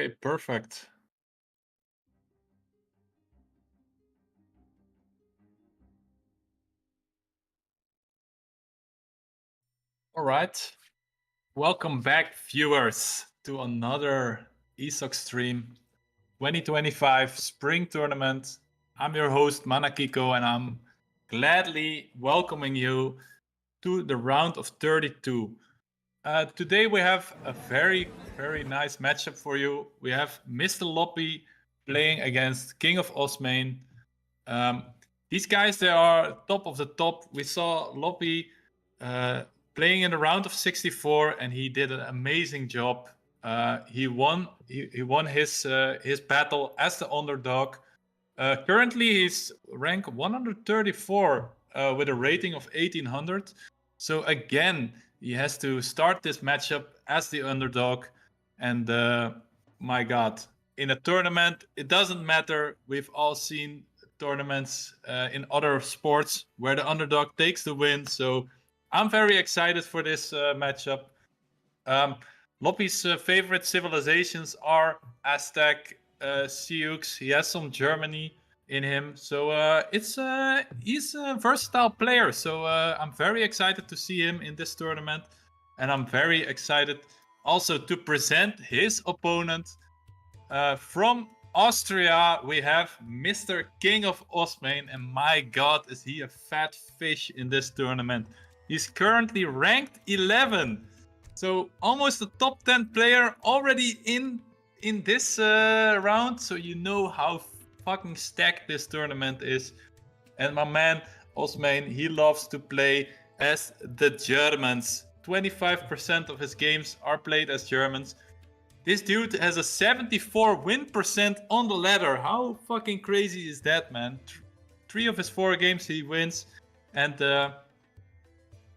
Okay, perfect. All right. Welcome back, viewers, to another ESOC stream 2025 Spring Tournament. I'm your host, Manakiko, and I'm gladly welcoming you to the round of 32. Today we have a very, very nice matchup for you. We have Mr. Loppy playing against KingofOsmane. These guys, they are top of the top. We saw Loppy playing in the round of 64, and he did an amazing job. He won. He won his battle as the underdog. Currently, he's rank 134 with a rating of 1800. So again, he has to start this matchup as the underdog. And my God, in a tournament, it doesn't matter. We've all seen tournaments in other sports where the underdog takes the win. So I'm very excited for this matchup. Loppy's favorite civilizations are Aztec, Sioux. He has some Germany in him, so he's a versatile player. So I'm very excited to see him in this tournament, and I'm very excited also to present his opponent from Austria. We have Mr. KingofOsmane, and my God, is he a fat fish in this tournament? He's currently ranked 11. So almost a top 10 player already in this round. So you know how fucking stacked this tournament is. And my man Osmane, he loves to play as the Germans. 25% of his games are played as Germans. This dude has a 74 win percent on the ladder. How fucking crazy is that, man? 3 of his 4 games he wins. And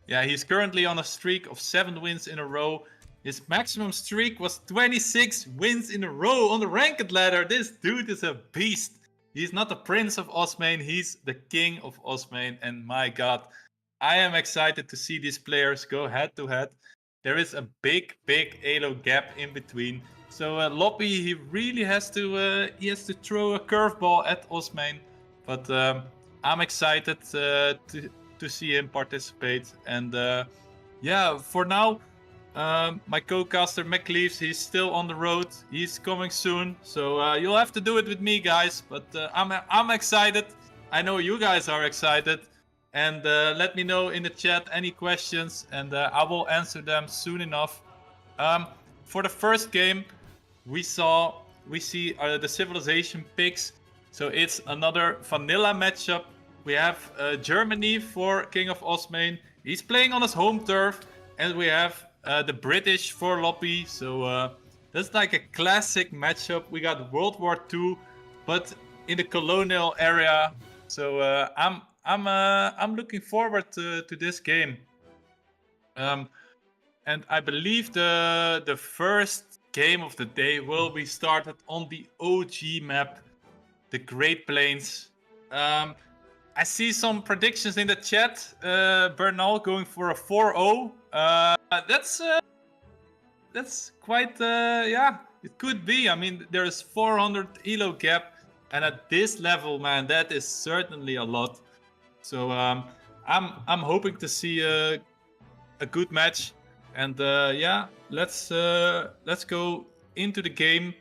yeah, he's currently on a streak of 7 wins in a row. His maximum streak was 26 wins in a row on the ranked ladder. This dude is a beast. He's not the Prince of Osmane, he's the King of Osmane. And my God, I am excited to see these players go head to head. There is a big elo gap in between. So Loppy, he really has to throw a curveball at Osmane. But I'm excited to see him participate. And yeah, for now, my co-caster McLeaves, he's still on the road. He's coming soon, so you'll have to do it with me, guys. But I'm excited. I know you guys are excited. And let me know in the chat any questions, and I will answer them soon enough. For the first game, we see the civilization picks. So it's another vanilla matchup. We have Germany for KingofOsmane. He's playing on his home turf. And we have the British for Loppy. So that's like a classic matchup. We got World War II, but in the colonial area. So I'm looking forward to this game. And I believe the first game of the day will be started on the OG map, the Great Plains. I see some predictions in the chat. Bernal going for a 4-0. That's quite yeah. It could be. I mean, there's 400 elo gap, and at this level, man, that is certainly a lot. So I'm hoping to see a good match, and yeah, let's go into the game.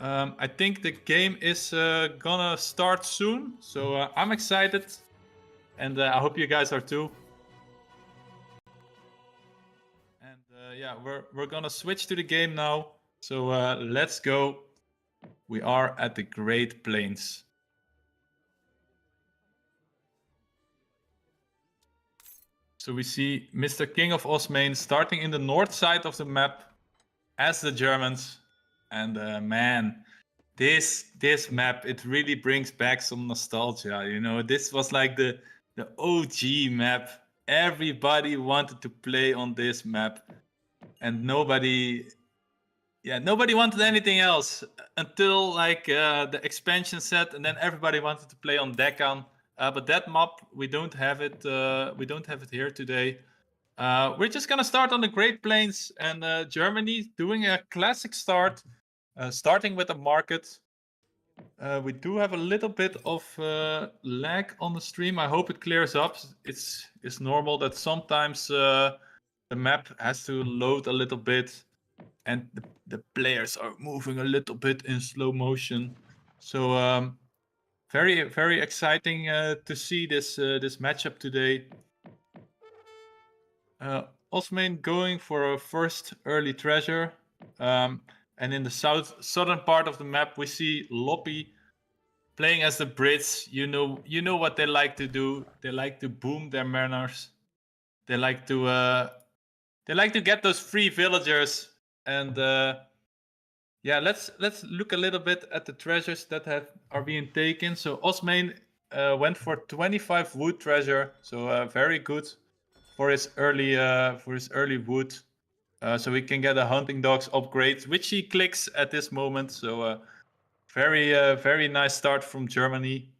I think the game is gonna start soon, so I'm excited, and I hope you guys are too. And yeah, we're gonna switch to the game now. So let's go. We are at the Great Plains. So we see Mr. KingofOsmane starting in the north side of the map as the Germans. And man, this map, it really brings back some nostalgia. You know, this was like the OG map. Everybody wanted to play on this map, and nobody wanted anything else until like the expansion set, and then everybody wanted to play on Deccan. But that map, we don't have it. We don't have it here today. We're just gonna start on the Great Plains, and Germany doing a classic start. Starting with the market. We do have a little bit of lag on the stream. I hope it clears up. It's normal that sometimes the map has to load a little bit and the players are moving a little bit in slow motion. So very, very exciting to see this matchup today. Osmane going for a first early treasure. And in the southern part of the map, we see Loppy playing as the Brits. You know what they like to do. They like to boom their manors. They like to get those free villagers. And yeah, let's look a little bit at the treasures that are being taken. So Osmane went for 25 wood treasure. So very good for his early wood. So we can get a hunting dogs upgrade, which he clicks at this moment. So very nice start from Germany.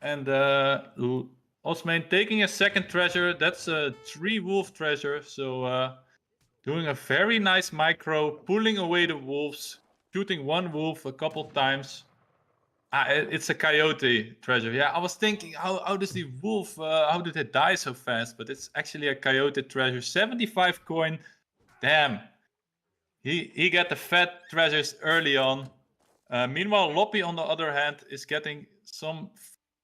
And Osmane taking a second treasure. That's a 3 wolf treasure. So doing a very nice micro, pulling away the wolves, shooting 1 wolf a couple times. It's a coyote treasure. Yeah, I was thinking, how does the wolf, how did it die so fast? But it's actually a coyote treasure. 75 coin. Damn. He got the fat treasures early on. Meanwhile, Loppy, on the other hand, is getting some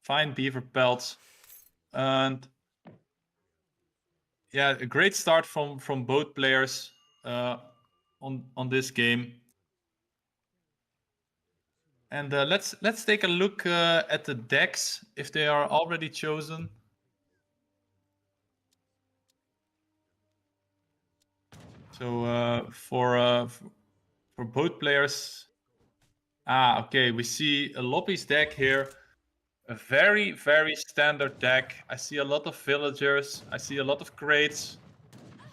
fine beaver pelts. And yeah, a great start from both players on this game. And let's take a look at the decks if they are already chosen. So for both players, okay, we see a Loppy's deck here. A very standard deck. I see a lot of villagers. I see a lot of crates.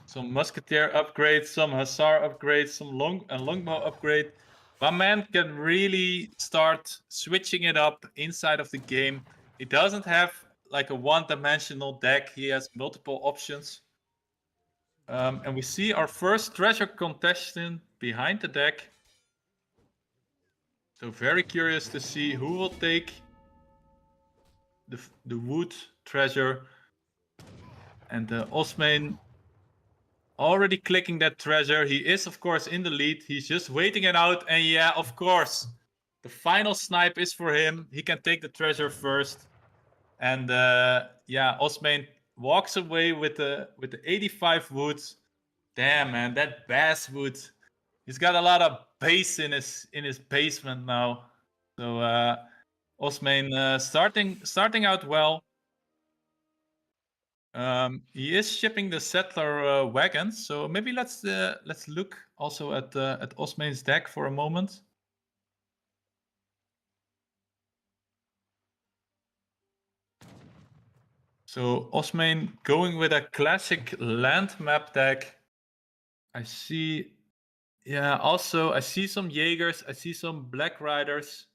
Some musketeer upgrades, some hussar upgrades, some longbow upgrade. My man can really start switching it up inside of the game. He doesn't have like a one-dimensional deck. He has multiple options. And we see our first treasure contestant behind the deck. So very curious to see who will take the wood treasure. And Osmane already clicking that treasure. He is, of course, in the lead. He's just waiting it out. And yeah, of course, the final snipe is for him. He can take the treasure first. And yeah, Osmane walks away with the 85 wood. Damn, man, that bass wood. He's got a lot of base in his basement now. So Osmane starting out well. He is shipping the settler wagons, so maybe let's look also at Osmane's deck for a moment. So Osmane going with a classic land map deck. I see, yeah. Also, I see some Jaegers. I see some Black Riders.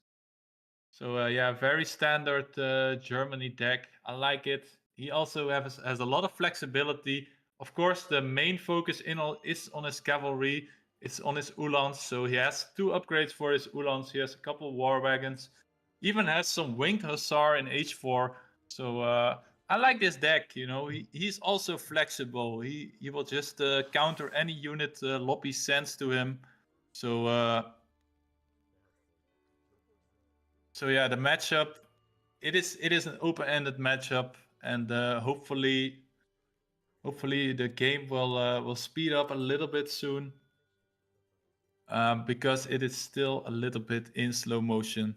So yeah, very standard Germany deck. I like it. He also has a lot of flexibility. Of course, the main focus is on his cavalry. It's on his Uhlans. So he has 2 upgrades for his Uhlans. He has a couple war wagons. Even has some winged hussar in H4. So I like this deck. You know, he's also flexible. He will just counter any unit Loppy sends to him. So yeah, the matchup, it is an open-ended matchup, and hopefully the game will speed up a little bit soon, because it is still a little bit in slow motion.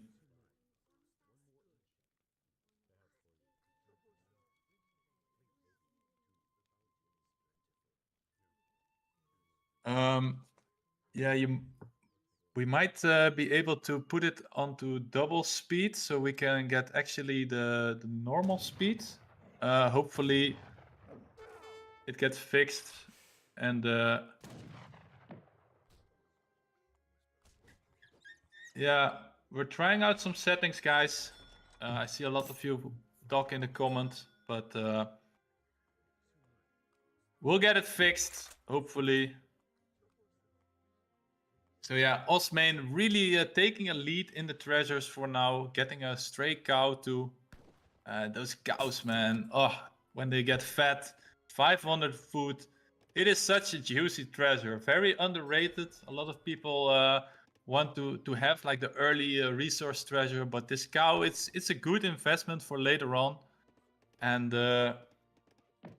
Yeah, we might be able to put it onto double speed so we can get actually the normal speed. Hopefully it gets fixed, and yeah, we're trying out some settings, guys. I see a lot of you talk in the comments, but we'll get it fixed, hopefully. So yeah, Osmane really taking a lead in the treasures for now, getting a stray cow too. Those cows, man. Oh, when they get fat, 500 food. It is such a juicy treasure. Very underrated. A lot of people want to have like the early resource treasure, but this cow, it's a good investment for later on. And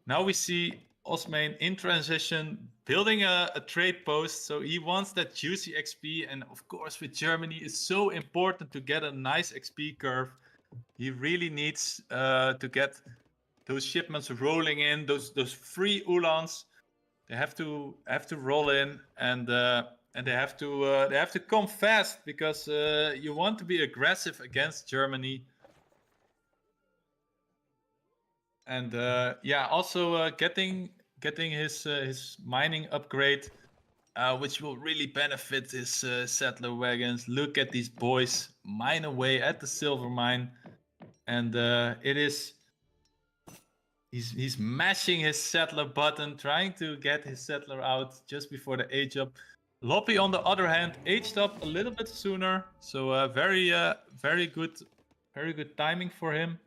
now we see Osmane in transition, building a trade post. So he wants that juicy XP. And of course, with Germany, it's so important to get a nice XP curve. He really needs to get those shipments rolling in. Those free Ulans, they have to roll in, and they have to come fast because you want to be aggressive against Germany. And yeah, also getting his mining upgrade, which will really benefit his settler wagons. Look at these boys mine away at the silver mine, and it is. He's mashing his settler button, trying to get his settler out just before the age up. Loppy, on the other hand, aged up a little bit sooner, so very good timing for him.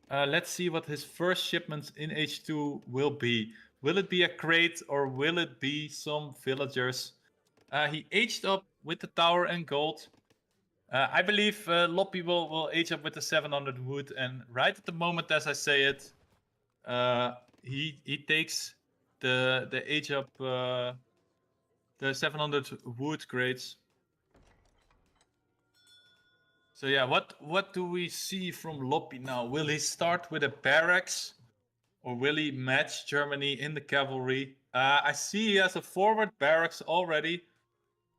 Let's see what his first shipments in H2 will be. Will it be a crate or will it be some villagers? He aged up with the tower and gold. I believe Loppy will age up with the 700 wood, and right at the moment as I say it, he takes the age up the 700 wood crates. So yeah, what do we see from Loppy now? Will he start with a barracks, or will he match Germany in the cavalry? I see he has a forward barracks already,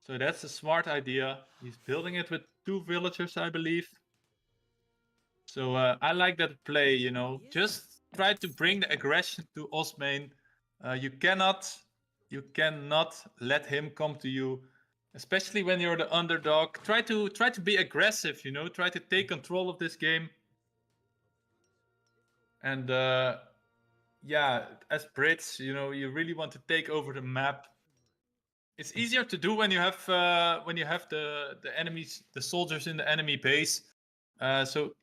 so that's a smart idea. He's building it with 2 villagers, I believe. So I like that play, you know. Just try to bring the aggression to Osmane. You cannot let him come to you, especially when you're the underdog. Try to be aggressive, you know. Try to take control of this game. And yeah, as Brits, you know, you really want to take over the map. It's easier to do when you have the enemies, the soldiers in the enemy base. So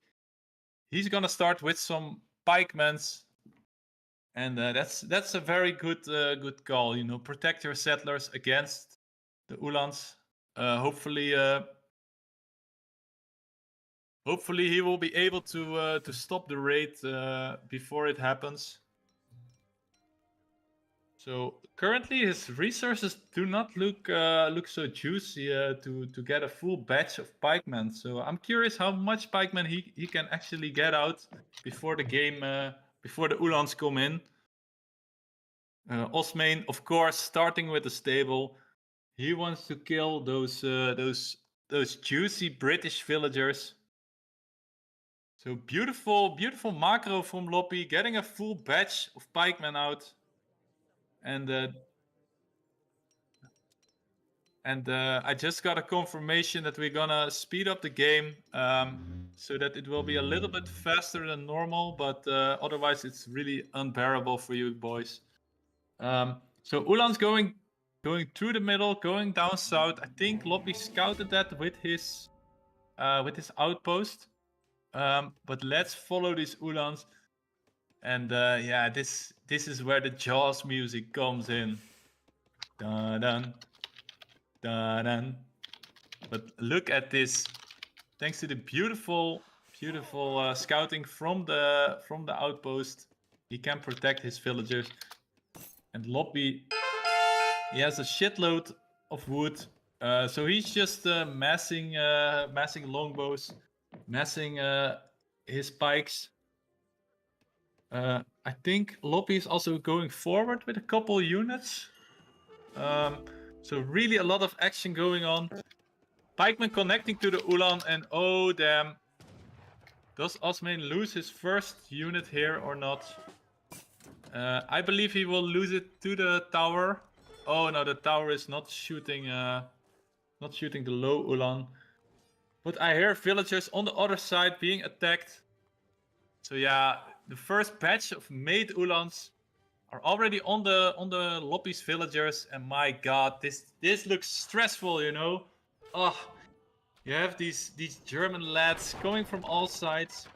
he's gonna start with some pikemans, and that's a very good call. You know, protect your settlers against the Ulans. Hopefully he will be able to stop the raid before it happens. So currently his resources do not look so juicy to get a full batch of pikemen. So I'm curious how much pikemen he can actually get out before the game before the Ulans come in. Osmane, of course, starting with the stable. He wants to kill those juicy British villagers. So beautiful macro from Loppy, getting a full batch of pikemen out. And I just got a confirmation that we're gonna speed up the game so that it will be a little bit faster than normal, but otherwise it's really unbearable for you boys. So Ulan's going through the middle, going down south. I think Loppy scouted that with his outpost. But let's follow these Ulans. And yeah, this is where the Jaws music comes in. Dun dun dun dun. But look at this. Thanks to the beautiful scouting from the outpost, he can protect his villagers. And Loppy, he has a shitload of wood, so he's just massing longbows, massing his pikes. I think Loppy is also going forward with a couple units. So really a lot of action going on. Pikeman connecting to the Ulan, and oh damn. Does Osmane lose his first unit here or not? I believe he will lose it to the tower. Oh no, the tower is not shooting the low Ulan. But I hear villagers on the other side being attacked. So yeah, the first batch of made Ulans are already on the Loppy's villagers, and my god, this looks stressful, you know. Oh, you have these German lads coming from all sides.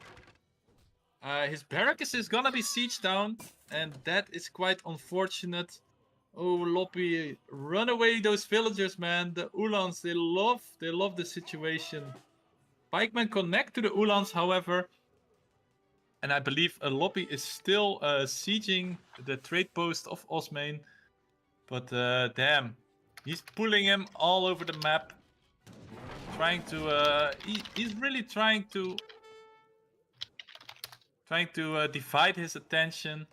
His barracks is gonna be sieged down, and that is quite unfortunate. Oh, Loppy, run away those villagers, man. The Uhlans, they love the situation. Pikemen connect to the Uhlans, however. And I believe Loppy is still sieging the trade post of Osmane. But damn, he's pulling him all over the map. Trying to, he's really trying to divide his attention.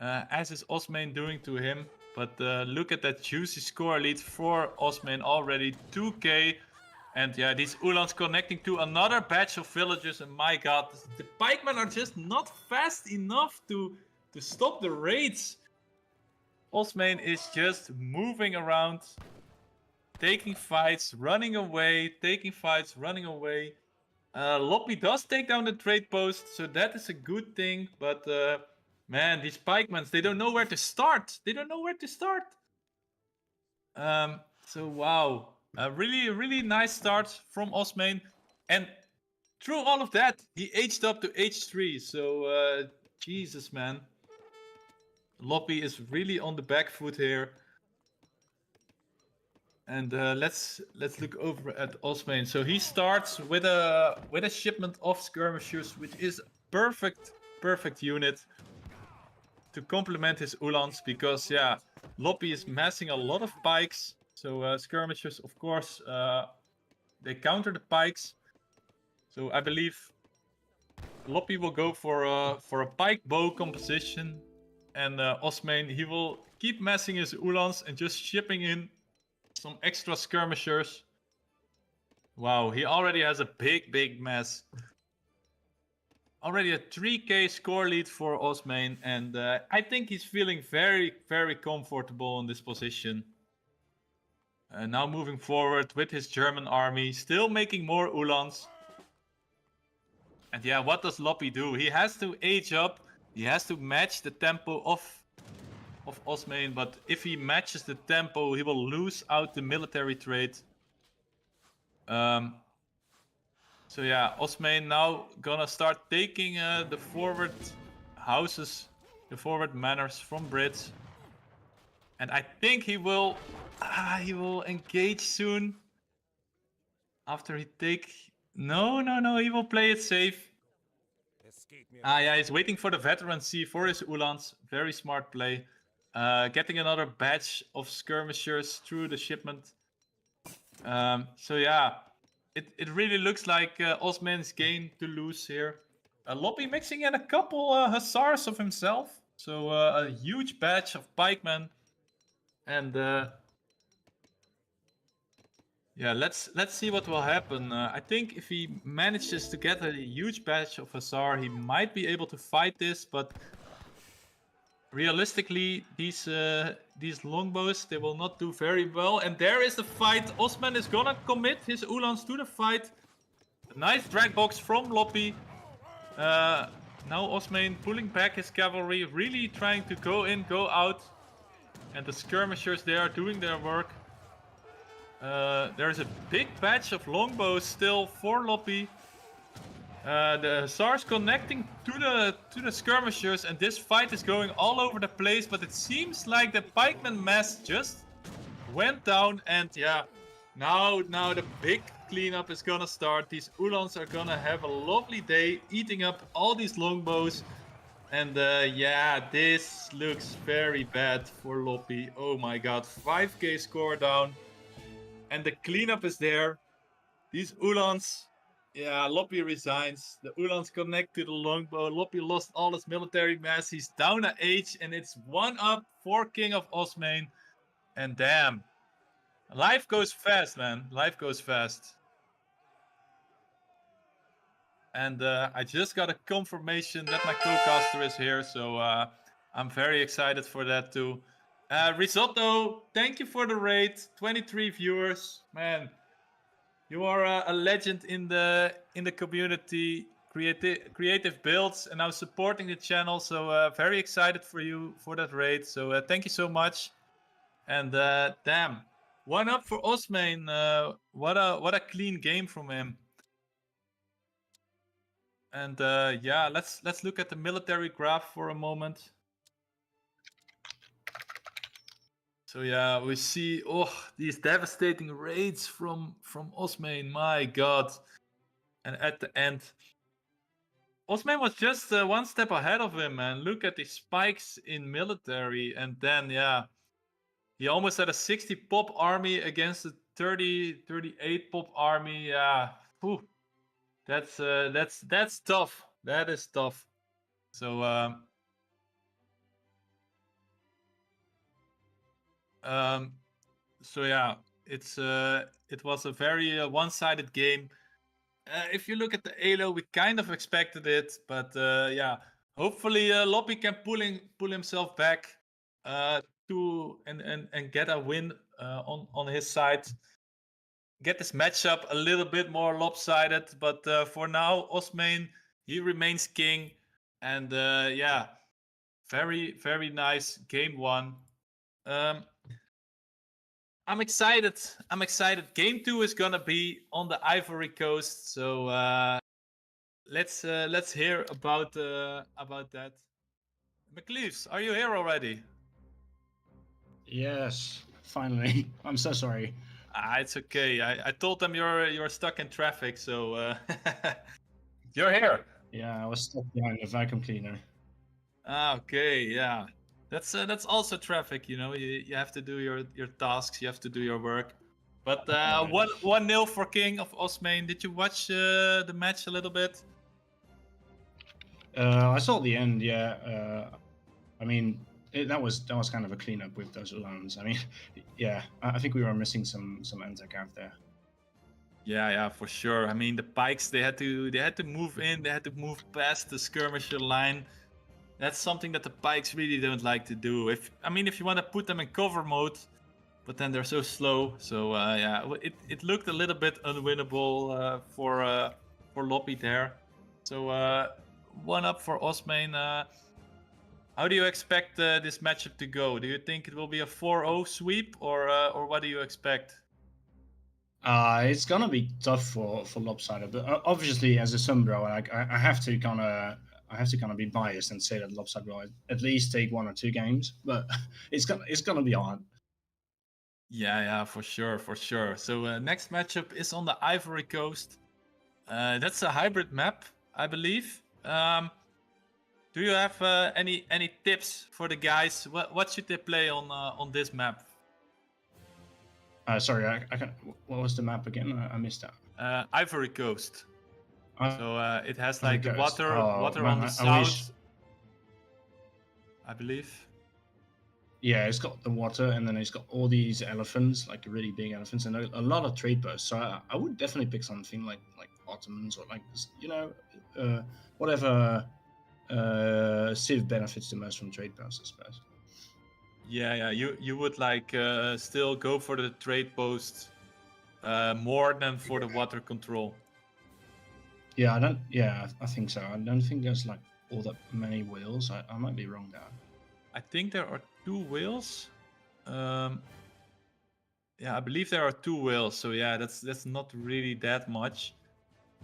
As is Osmane doing to him. But look at that juicy score lead for Osmane already, 2k. And yeah, these Uhlans connecting to another batch of villagers, and my god, the pikemen are just not fast enough to stop the raids. Osmane is just moving around, taking fights, running away, taking fights, running away. Loppy does take down the trade post, so that is a good thing, but man, these pikemen, they don't know where to start. They don't know where to start. So wow. A really nice start from Osmane. And through all of that, he aged up to H3. So, Jesus, man. Loppy is really on the back foot here. And let's look over at Osmane. So he starts with a shipment of skirmishers, which is perfect unit to complement his Uhlans, because yeah, Loppy is massing a lot of pikes. So skirmishers, of course, they counter the pikes. So I believe Loppy will go for a pike bow composition, and Osmane, he will keep massing his Uhlans and just shipping in some extra skirmishers. Wow, he already has a big mess. Already a 3k score lead for Osmane, and I think he's feeling very comfortable in this position. Now moving forward with his German army, still making more Uhlans. And yeah, what does Loppy do? He has to age up. He has to match the tempo of Osmane, but if he matches the tempo, he will lose out the military trade. So yeah, Osmane now gonna start taking the forward houses, the forward manors from Brits. And I think he will engage soon. After he take... No, he will play it safe. Yeah, he's waiting for the veteran C for his Uhlans. Very smart play. Getting another batch of skirmishers through the shipment. So yeah, it really looks like Osmane's game to lose here. Loppy mixing in a couple hussars of himself. So a huge batch of pikemen. And yeah, let's see what will happen. I think if he manages to get a huge batch of hussar, he might be able to fight this. But realistically, these longbows, they will not do very well. And there is the fight. Osmane is gonna commit his Uhlans to the fight. A nice drag box from Loppy. Now Osmane pulling back his cavalry, really trying to go in, go out. And the skirmishers, they are doing their work. There's a big batch of longbows still for Loppy. The hussars connecting to the skirmishers, and this fight is going all over the place. But it seems like the pikeman mass just went down, and yeah, now the big cleanup is gonna start. These Uhlans are gonna have a lovely day eating up all these longbows. And yeah, this looks very bad for Loppy. Oh my god, 5k score down. And the cleanup is there. These Uhlans, yeah, Loppy resigns. The Uhlans connect to the longbow. Loppy lost all his military mass. He's down a H, and it's 1-up for King of Osmane. And damn, life goes fast, man. Life goes fast. And I just got a confirmation that my co-caster is here, so I'm very excited for that too. Risotto, thank you for the raid. 23 viewers, man. You are a legend in the community. creative builds and now supporting the channel. So very excited for you for that raid. So thank you so much. And damn, 1-up for Osmane. What a clean game from him. And yeah, let's look at the military graph for a moment. So yeah, we see these devastating raids from Osmane. My God! And at the end, Osmane was just one step ahead of him. And look at the spikes in military. And then yeah, he almost had a 60 pop army against a 38 pop army. Yeah, whew. That's tough. That is tough. So so yeah, it was a very one-sided game. If you look at the Elo, we kind of expected it, but yeah, hopefully Loppy can pull himself back to and get a win on his side. Get this matchup a little bit more lopsided, but for now, Osmane, he remains king, and yeah, very nice game one. I'm excited. Game 2 is gonna be on the Ivory Coast, so let's hear about that. McLeaves, are you here already? Yes, finally. I'm so sorry. It's okay. I told them you're stuck in traffic, so you're here. Yeah, I was stuck behind the vacuum cleaner. Okay, yeah. That's also traffic, you know. You have to do your tasks, you have to do your work. But 1-0 for KingofOsmane. Did you watch the match a little bit? I saw the end. Yeah. I mean, that was kind of a cleanup with those lands. I mean, yeah. I think we were missing some anti-cav there. Yeah, for sure. I mean, the pikes they had to move in. They had to move past the skirmisher line. That's something that the pikes really don't like to do. If you want to put them in cover mode, but then they're so slow. So yeah, it looked a little bit unwinnable for Loppy there. So 1-up for Osmane. How do you expect this matchup to go? Do you think it will be a 4-0 sweep, or what do you expect? It's gonna be tough for Lopsided, but obviously as a Sunbro, I have to kind of be biased and say that Lopsided will at least take 1 or 2 games, but it's gonna be hard. Yeah, for sure. So next matchup is on the Ivory Coast. That's a hybrid map, I believe. Do you have any tips for the guys? What should they play on this map? Sorry, I can't, what was the map again? I missed that. Ivory Coast. So it has like the Coast. water Man, on the south, I believe. Yeah, it's got the water, and then it's got all these elephants, like really big elephants, and a lot of trade posts. So I would definitely pick something like Ottomans or like, you know, whatever Civ benefits the most from trade posts, I suppose. Yeah. You would like still go for the trade post more than for the water control. Yeah, I think so. I don't think there's like all that many whales. I might be wrong there. I think there are 2 whales. Yeah, I believe there are 2 whales. So yeah, that's not really that much.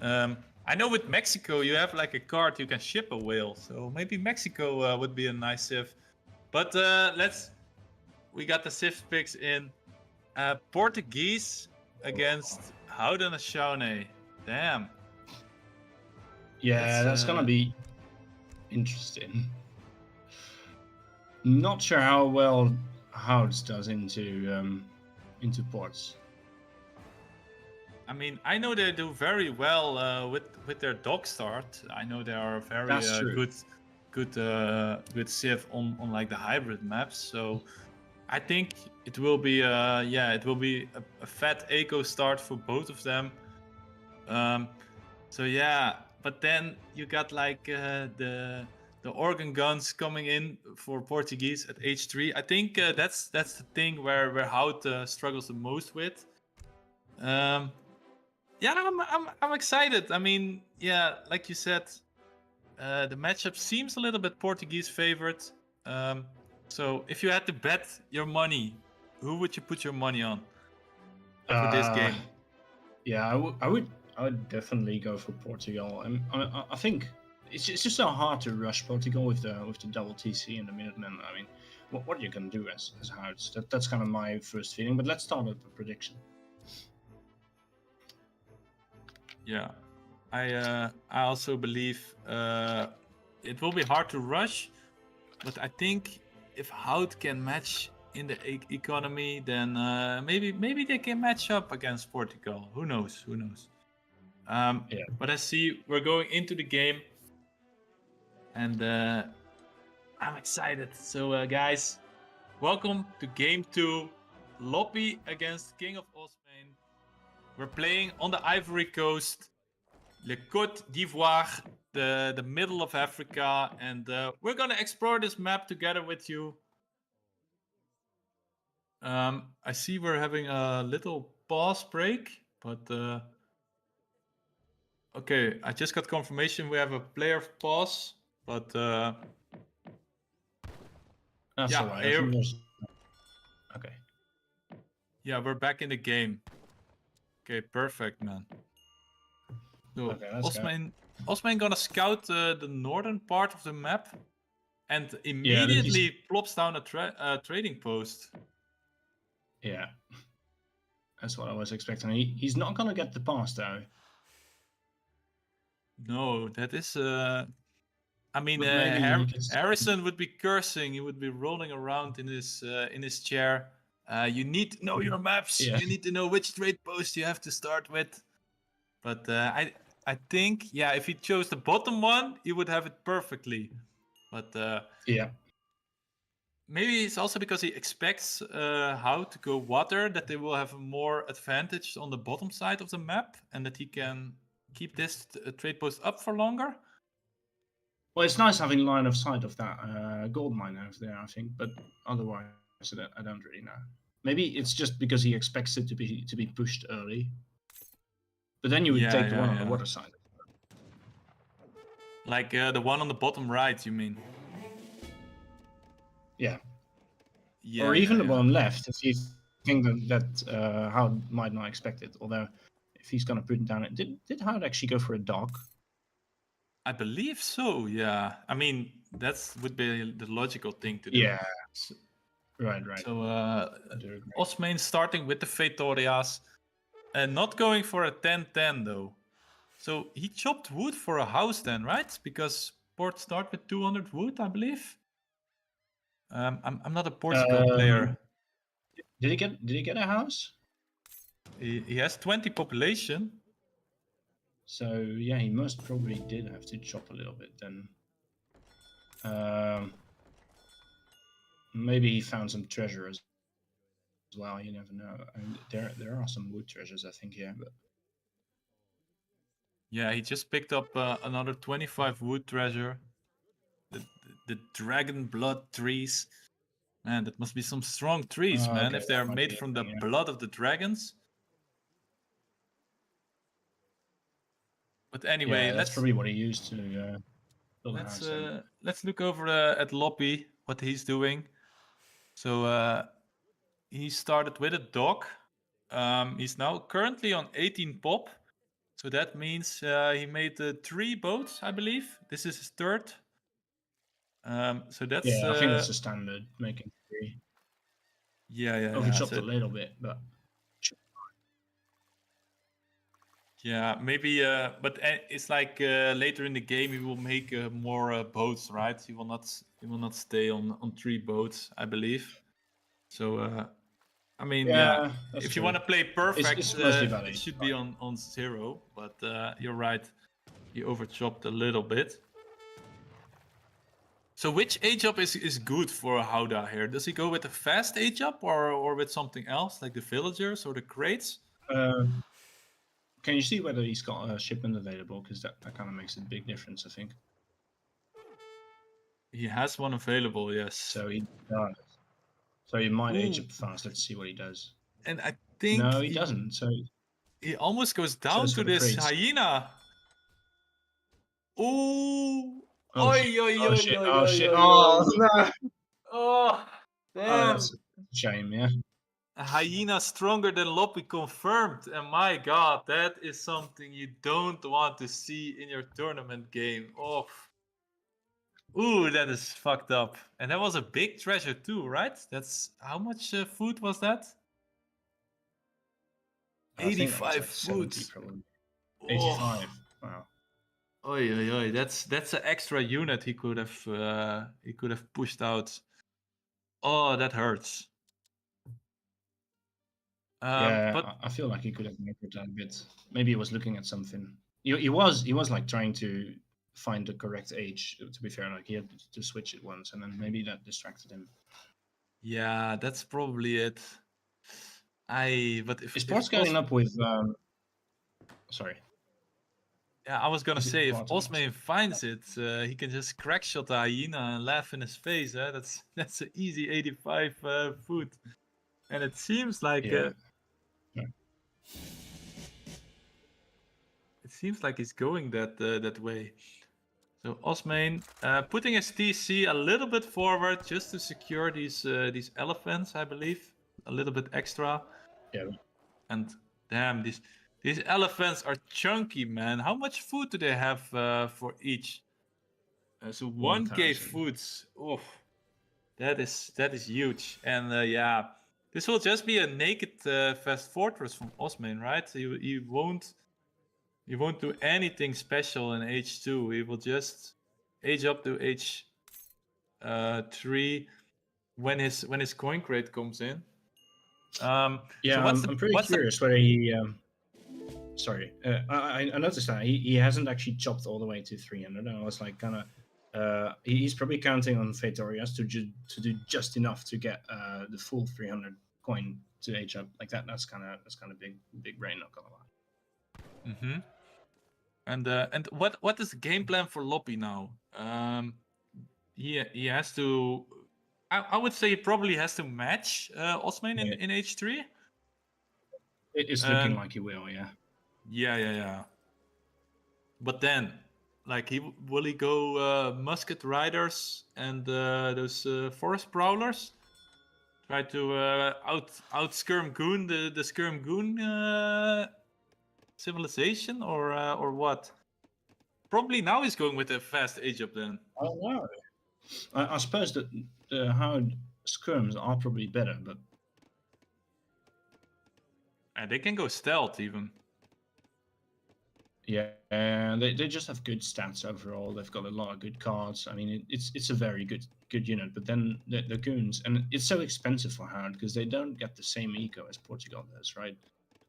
I know with Mexico you have like a card you can ship a whale, so maybe Mexico would be a nice civ. But we got the civ picks in. Portuguese against Haudenosaunee. Damn. Yeah, that's gonna be interesting. Not sure how well Houds does into ports. I mean, I know they do very well with their dog start. I know they are very good civ on like the hybrid maps. So I think it will be a fat eco start for both of them. So yeah, but then you got like the organ guns coming in for Portuguese at H3. I think that's the thing where Hout struggles the most with. Yeah, Yeah, I'm excited. I mean, yeah, like you said, the matchup seems a little bit Portuguese favored. So if you had to bet your money, who would you put your money on for this game? Yeah, I would definitely go for Portugal. I think it's just so hard to rush Portugal with the double TC and the Minutemen. I mean, what are you gonna do as Houts? That's kind of my first feeling. But let's start with the prediction. Yeah, I also believe it will be hard to rush, but I think if Hout can match in the economy, then maybe they can match up against Portugal. Who knows? Who knows? Yeah. But I see we're going into the game, and I'm excited. So guys, welcome to Game 2, Loppy against KingofOsmane. We're playing on the Ivory Coast, Le Côte d'Ivoire, the middle of Africa, and we're gonna explore this map together with you. I see we're having a little pause break, but okay, I just got confirmation we have a player pause, but That's yeah, all right. I think there's... Okay. Yeah, we're back in the game. Okay, perfect, man. So Okay, let's go. Osman gonna scout the northern part of the map, and Yeah, immediately plops down a trading post. Yeah, that's what I was expecting. He's not gonna get the pass though. No, that is. I mean, But maybe he can... Harrison would be cursing. He would be rolling around in his chair. You need to know your maps. Yeah. You need to know which trade post you have to start with. But I think, yeah, if he chose the bottom one, he would have it perfectly. But Yeah. maybe it's also because he expects how to go water, that they will have more advantage on the bottom side of the map, and that he can keep this trade post up for longer. Well, it's nice having line of sight of that gold mine over there, I think. But otherwise, I don't really know. Maybe it's just because he expects it to be pushed early. But then you would take the one on the water side. Like the one on the bottom right, you mean? Yeah. Or even the bottom left, if you think that Howard might not expect it. Although, if he's going to put it down, did Howard actually go for a dog? I believe so, yeah. I mean, that would be the logical thing to do. Yeah. Right. So, Osmane starting with the Fetorias, and not going for a 10-10 though. So he chopped wood for a house then, right? Because port start with 200 wood, I believe. I'm not a Portugal player. Did he get a house? He has 20 population. So yeah, he most probably did have to chop a little bit then. Maybe he found some treasure as well. You never know. I mean, there are some wood treasures, I think, yeah. But yeah, he just picked up another 25 wood treasure. The dragon blood trees. Man, that must be some strong trees, man. Okay, if they're made from the blood of the dragons. But anyway, that's probably what he used to build a house. Let's look over at Loppy, what he's doing. So he started with a dog. He's now currently on 18 pop. So that means he made 3 boats, I believe. This is his third. So that's... Yeah, I think that's the standard, making 3. Yeah. Overchopped a little bit, but... Yeah, maybe, but it's like later in the game he will make more boats, right? He will not stay on 3 boats, I believe. So I mean, yeah, if you want to play perfect, it should be on 0. But you're right, he overchopped a little bit. So which age up is good for Houda here? Does he go with a fast age up or with something else like the villagers or the crates? Can you see whether he's got a shipment available? Because that kind of makes a big difference, I think. He has one available, yes. So he does. So he might age up fast. Let's see what he does. And I think... No, he doesn't. So He almost goes down Shows to for the this crates. hyena. Ooh. Oh Oi, shit! oi, Oh oi, shit! oi, Oh oi, shit! oi, oi. Oh no! Oh, Oh, that's damn. a shame. Yeah. A hyena stronger than Loppy confirmed. And my god, that is something you don't want to see in your tournament game. Oh. Ooh, that is fucked up. And that was a big treasure too, right? That's how much food was that? I think that was 85 like 70 food. probably. Oh. 85. Wow. Oi, oi, oi. That's an extra unit he could have pushed out. Oh, that hurts. Yeah, But I feel like he could have made it a bit. Maybe he was looking at something. He was like trying to find the correct age. To be fair, like he had to switch it once, and then maybe that distracted him. yeah, that's probably it. But Is if Port's going up with? Sorry. yeah, I was gonna Is it say if Port or not? Osmane finds it, he can just crack shot the hyena and laugh in his face. That's an easy 85 food, and it seems like Yeah. it seems like he's going that way. So Osmane putting his TC a little bit forward just to secure these elephants, I believe, a little bit extra. Yeah. And damn, these elephants are chunky, man. How much food do they have for each? So 1K 1,000. foods. Oh, that is huge. And yeah, this will just be a naked fast fortress from Osmane, right? He won't do anything special in H2. He will just age up to H3 when his coin crate comes in. Yeah, so I'm pretty curious whether he. Sorry, I noticed that he hasn't actually chopped all the way to 300. And I was like, kind of. He's probably counting on Fatorias to do just enough to get the full 300 coin to age up like that. That's kind of big brain, not gonna lie. Mm-hmm. And what is the game plan for Loppy now? He has to. I would say he probably has to match Osmane in H3. It's looking like he will, yeah. Yeah. But then, like, will he go musket riders and those forest prowlers? Try to out skirm goon the skirm goon civilization or what? Probably now he's going with a fast age up then. I don't know. I suppose that the hard skirms are probably better, but And they can go stealth even. yeah, they just have good stats overall. They've got a lot of good cards. I mean, it's a very good unit. But then the goons, and it's so expensive for hard because they don't get the same eco as Portugal does, right?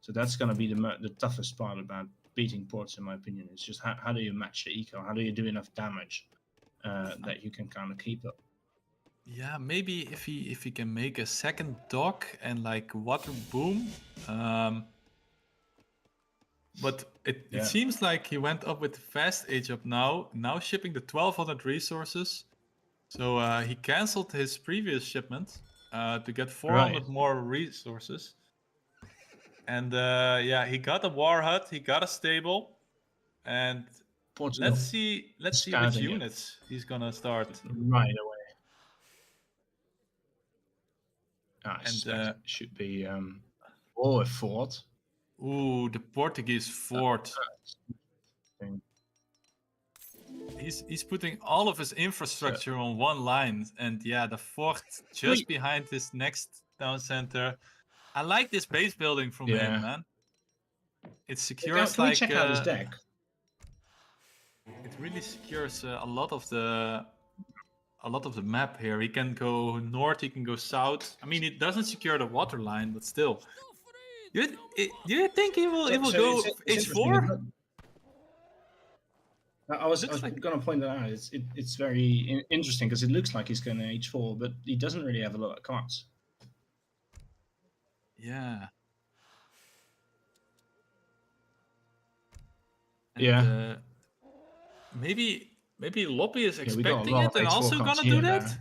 So that's going to be the toughest part about beating Ports, in my opinion. It's just how do you match the eco? How do you do enough damage that you can kind of keep up? Yeah, maybe if he can make a second dock and like water boom. But it seems like he went up with the fast age up now shipping the 1200 resources. So he cancelled his previous shipment to get 400 more resources. And yeah, he got a war hut, he got a stable, and Portugal. let's see which units he's gonna start right away. And should be a fort. Ooh, the Portuguese fort. He's putting all of his infrastructure on one line, and yeah, the fort just behind this next town center. I like this base building from him, man. It secures Can we check out his deck? It really secures a lot of the map here. He can go north, he can go south. I mean, it doesn't secure the water line, but still. Do you think he will go H4? I was going to point that out. It's very interesting because it looks like he's going to H4, but he doesn't really have a lot of cards. Yeah. And, maybe Loppy is expecting it and also gonna do that.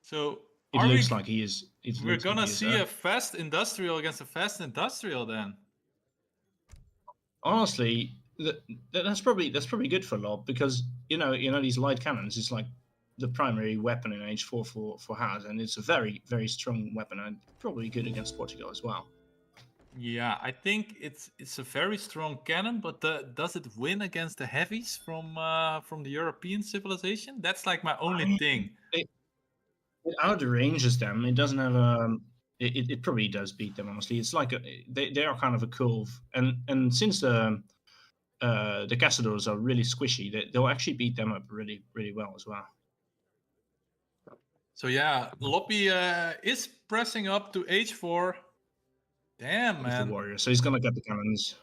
So it looks like he is. We're gonna see a fast industrial against a fast industrial then. honestly, that's probably good for Lob because you know these light cannons is like the primary weapon in H4 for Haas, and it's a very strong weapon and probably good against Portugal as well. Yeah, I think it's a very strong cannon, but does it win against the heavies from the European civilization? That's like my only thing. It outranges them. It doesn't have a. It probably does beat them. Honestly, it's like they are kind of a curve, and since the Castadors are really squishy, they'll actually beat them up really well as well. So yeah, Loppy is pressing up to H4. Damn, With the man. warrior, so he's gonna get the cannons.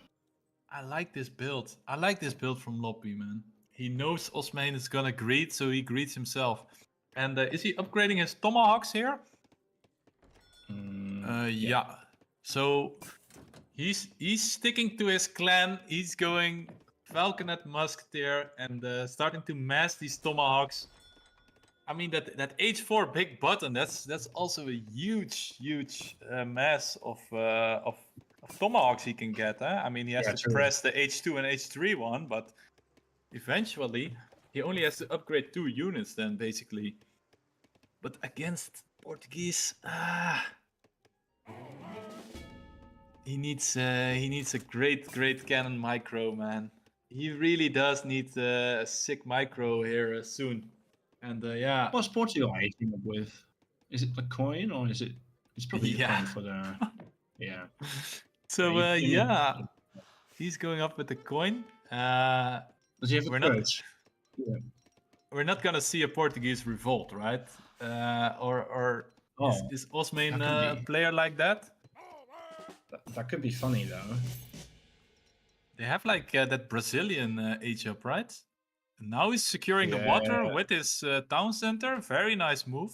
I like this build. I like this build from Loppy, man. He knows Osmane is gonna greet, so he greets himself. And is he upgrading his tomahawks here? Yeah. So he's sticking to his clan. He's going Falconet Musketeer and starting to mass these tomahawks. I mean that H4 big button. That's also a huge mass of tomahawks he can get. I mean he has to press the H2 and H3 one, but eventually he only has to upgrade 2 units then basically. But against Portuguese, he needs a great cannon micro, man. He really does need a sick micro here soon. And yeah. What's Portugal came up with? Is it the coin or is it? It's probably the coin for the. Yeah. So he's going up with the coin. Does he have a coach? We're not gonna see a Portuguese revolt, right? Is Osmane a player like that? That could be funny though. They have like that Brazilian age up, right? And now he's securing the water with his town center. Very nice move.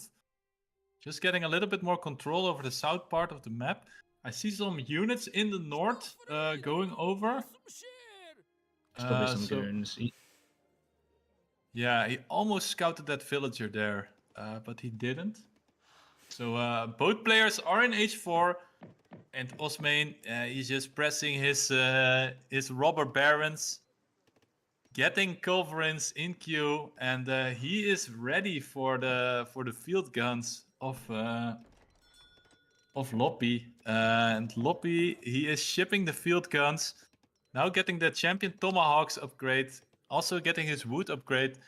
Just getting a little bit more control over the south part of the map. I see some units in the north going over. Probably some goons. Yeah, he almost scouted that villager there, but he didn't. So both players are in H4, and Osmane he's just pressing his robber barons, getting culverins in queue, and he is ready for the field guns of Loppy. And Loppy, he is shipping the field guns, now getting the champion tomahawks upgrade, also getting his wood upgrade.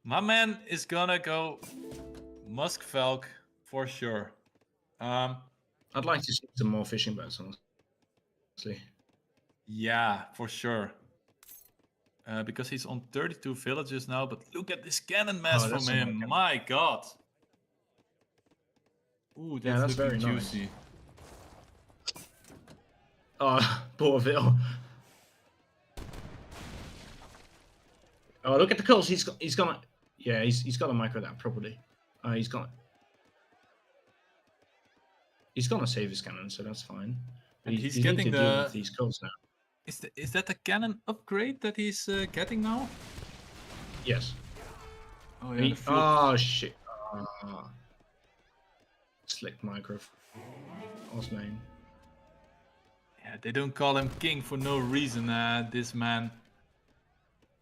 My man is gonna go Muskvalk for sure. I'd like to see some more fishing boats, honestly. Yeah, for sure. Because he's on 32 villages now, but look at this cannon mass from him. My god. Ooh, that's very juicy. Nice. Oh, Portville. Oh, look at the kills. He's gonna. Yeah, he's got to micro that properly. He's gonna save his cannon, so that's fine. And he's getting deal with these kills now. Is that the cannon upgrade that he's getting now? Yes. Oh yeah. Oh shit. Slick micro. Osmane. Yeah, they don't call him king for no reason. This man.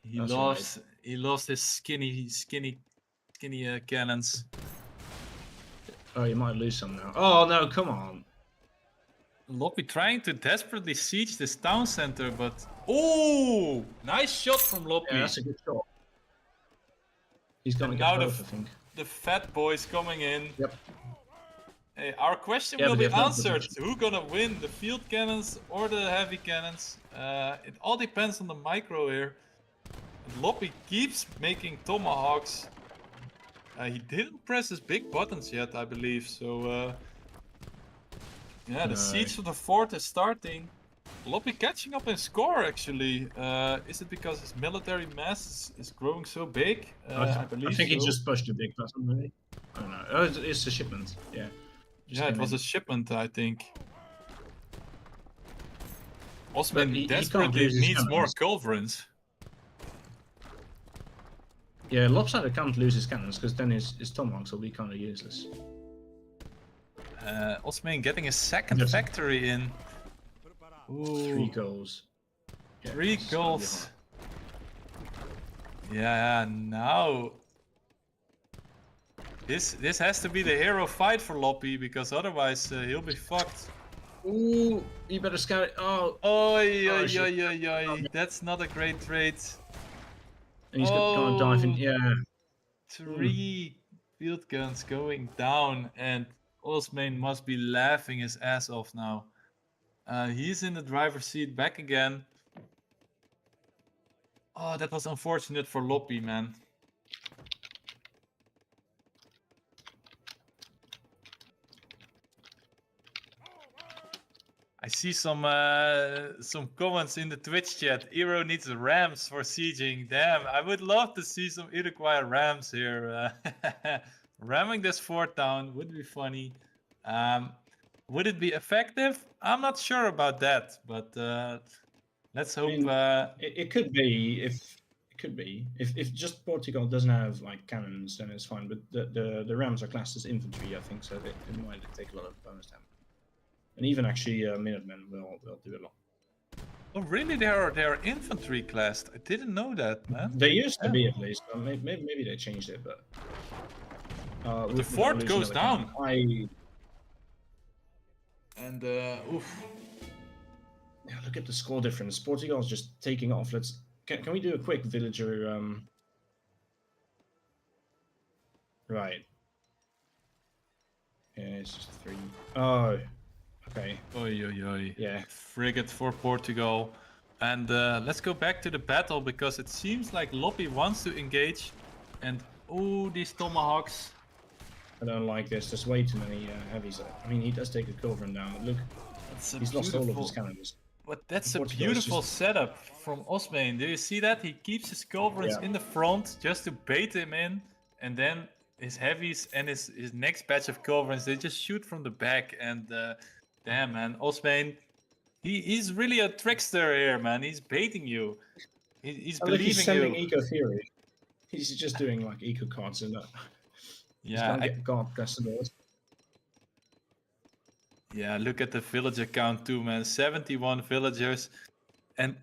He lost his skinny cannons. Oh, you might lose some now. Oh no, come on. Loppy trying to desperately siege this town center, but oh, nice shot from Loppy. Yeah, that's a good shot. He's gonna get both, I think. The fat boys coming in. Yep. Hey, our question will be answered. Who's gonna win, the field cannons or the heavy cannons? It all depends on the micro here. Loppy keeps making tomahawks. He didn't press his big buttons yet, I believe. So yeah, the siege of the fort is starting. Loppy catching up in score, actually. Is it because his military mass is growing so big? I believe he just pushed a big button, maybe. I don't know. Oh, it's a shipment. Yeah. Yeah, it was a shipment, I think. Osmane desperately needs more culverins. Yeah, Lopsided can't lose his cannons because then his tomahawks will be kind of useless. Osmane getting a second factory in. Ooh. 3 goals. Yeah, 3 it's gonna be goals. hard. Yeah, now this has to be the hero fight for Loppy, because otherwise he'll be fucked. Ooh, you better scout it. Oh, Oi, oh, oi, shit. oi, oi, oi. That's not a great trade. And he's gonna dive in. Oh, Yeah. 3 field guns going down, and Osmane must be laughing his ass off now. He's in the driver's seat back again. Oh, that was unfortunate for Loppy, man. I see some comments in the Twitch chat. Iro needs rams for sieging. Damn, I would love to see some Iroquois rams here. Ramming this fort down would be funny. Would it be effective? I'm not sure about that, but let's hope. It could be if just Portugal doesn't have like cannons, then it's fine. But the Rams are classed as infantry, I think, so they might take a lot of bonus damage. And even actually, Minutemen will do a lot. Oh, really? They are infantry classed. I didn't know that, man. They used to be, at least. Maybe they changed it, but the fort goes down. And oof. Yeah, look at the score difference. Portugal's just taking off. Can we do a quick villager? Right. Yeah, it's just 3. Oh, okay. Oi, oi, oi. Yeah. Frigate for Portugal. And let's go back to the battle, because it seems like Loppy wants to engage. And oh, these tomahawks. I don't like this. There's way too many heavies. I mean, he does take a culverin down, but look, he's lost all of his cannons. But that's a beautiful setup from Osmane. Do you see that? He keeps his culverins in the front just to bait him in, and then his heavies and his next batch of culverins, they just shoot from the back. And damn, man, Osmane, he's really a trickster here, man. He's baiting you. He's believing he's sending you. eco theory. He's just doing like eco cards and he's gonna get god customers. Yeah, look at the villager count too, man. 71 villagers. And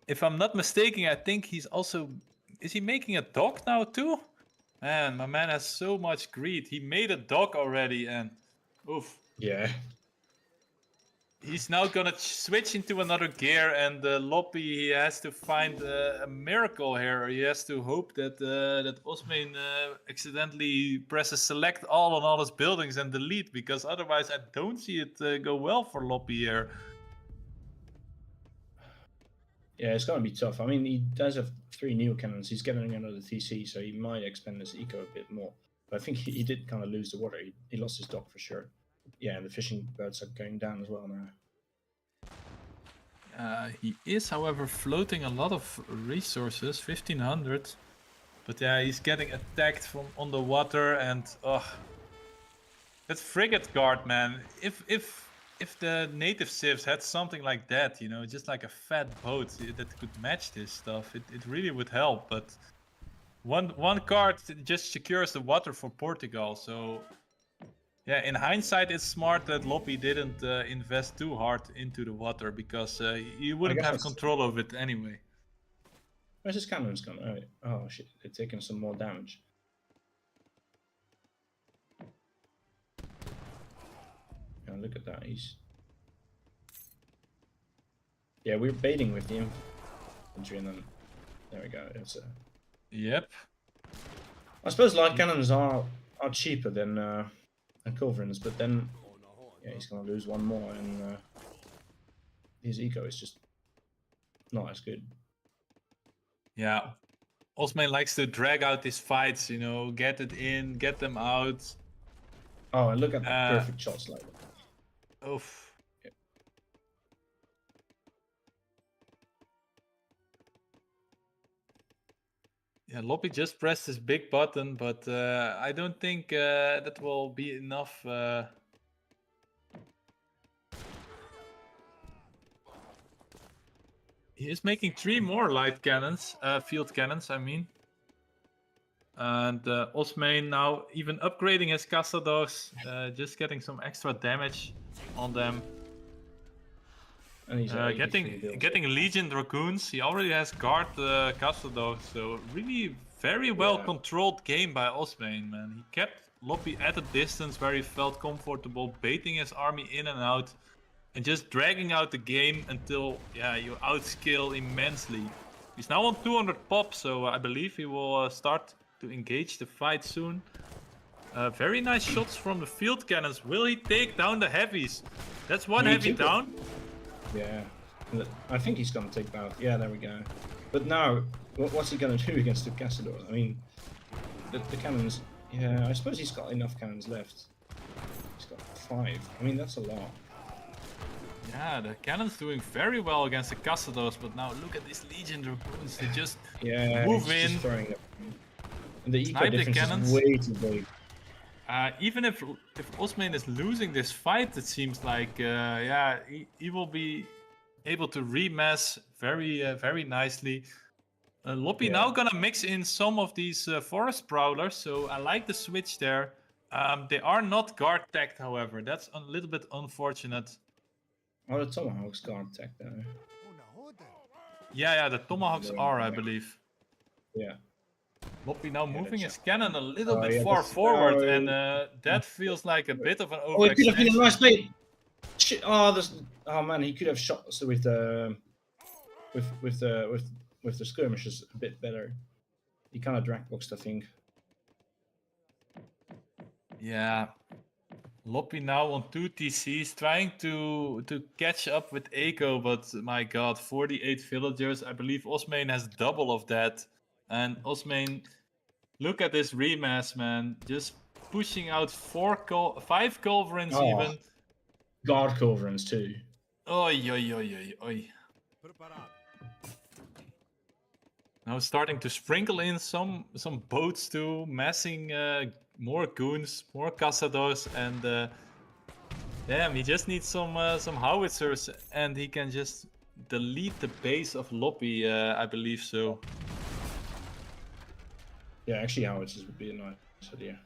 if I'm not mistaken, I think he's also... Is he making a dock now too? Man, my man has so much greed. He made a dock already, and... Oof. Yeah. He's now gonna switch into another gear, and Loppy, he has to find a miracle here. He has to hope that that Osmane accidentally presses select all on all his buildings and delete, because otherwise I don't see it go well for Loppy here. Yeah, it's gonna be tough. I mean, he does have 3 new cannons. He's getting another TC, so he might expend his eco a bit more. But I think he did kind of lose the water. He lost his dock for sure. Yeah, and the fishing boats are going down as well now. He is, however, floating a lot of resources, 1500. But yeah, he's getting attacked from on the water, and that frigate guard, man. If the native civs had something like that, you know, just like a fat boat that could match this stuff, it really would help. But one card just secures the water for Portugal, so... Yeah, in hindsight, it's smart that Loppy didn't invest too hard into the water, because you wouldn't have control of it anyway. Where's his cannons gone? Oh shit, they're taking some more damage. Yeah, look at that. Yeah, we're baiting with the infantry, and then there we go. It's Yep. I suppose light cannons are cheaper than culverins, but then yeah, he's gonna lose one more, and his eco is just not as good. Yeah, Osmane likes to drag out these fights, you know, get it in, get them out. Oh, and look at the perfect shots like that. Oof. Yeah, Loppy just pressed his big button, but I don't think that will be enough. He is making 3 more light cannons, field cannons, I mean. And Osmane now even upgrading his caçadores, just getting some extra damage on them. And he's at 83 build. Getting Legion Dragoons. He already has guard Cassido, so really very well controlled game by Osmane, man. He kept Loppy at a distance where he felt comfortable, baiting his army in and out, and just dragging out the game until you outscale immensely. He's now on 200 pop, so I believe he will start to engage the fight soon. Very nice shots from the field cannons. Will he take down the heavies? That's one heavy down. Yeah, I think he's going to take that. Yeah, there we go. But now, what's he going to do against the Castadors? I mean, the cannons... Yeah, I suppose he's got enough cannons left. He's got 5. I mean, that's a lot. Yeah, the cannon's doing very well against the Castadors, but now look at these Legion Dragoons. They just move in. Just throwing it. And the eco difference is way too big. Even if Osmane is losing this fight, it seems like he will be able to remass very nicely. Loppy now gonna mix in some of these forest prowlers, so I like the switch there. They are not guard tagged, however. That's a little bit unfortunate. Oh, the Tomahawks guard tag there. Yeah, the Tomahawks are, I believe. Yeah. Loppy now moving his cannon a little bit far forward, and that feels like a bit of an overextension. Oh, it could have been a nice bait. Shit! Oh man, he could have shot us with the skirmishes a bit better. He kind of drag boxed, I think. Yeah, Loppy now on 2 TCs, trying to catch up with Eco, but my god, 48 villagers. I believe Osmane has double of that. And Osmane, look at this remass, man. Just pushing out 5 culverins even. Guard culverins too. Oi. Now starting to sprinkle in some boats too, massing more goons, more cazadors, and damn, he just needs some howitzers, and he can just delete the base of Loppy, I believe so. Yeah, actually howitzers would be a nice idea.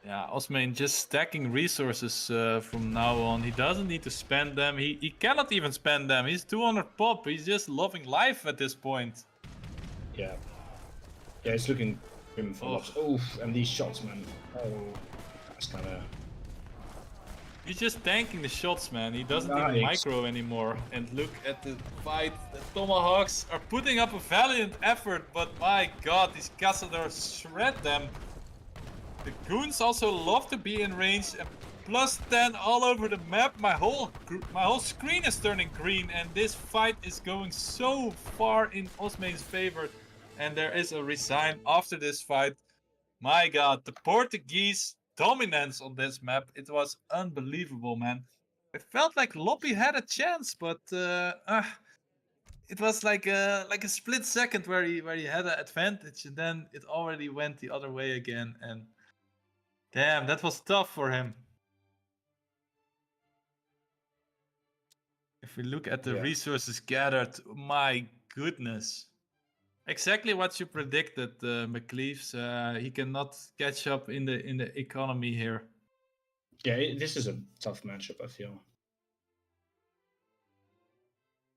Yeah, Osmane just stacking resources from now on. He doesn't need to spend them. He cannot even spend them. He's 200 pop. He's just loving life at this point. Yeah. Yeah, it's looking grim for lots. Oof, and these shots, man. Oh, that's kind of... He's just tanking the shots, man. He doesn't even micro anymore. And look at the fight. The Tomahawks are putting up a valiant effort, but my god, these cazadors shred them. The goons also love to be in range, and plus 10 all over the map. My whole screen is turning green, and this fight is going so far in Osmane's favor. And there is a resign after this fight. My god, the Portuguese dominance on this map, it was unbelievable, man. It felt like Loppy had a chance, but it was like a split second where he had an advantage, and then it already went the other way again. And damn, that was tough for him. If we look at the resources gathered, my goodness. Exactly what you predicted, McLeaves. He cannot catch up in the economy here. Yeah, this is a tough matchup, I feel.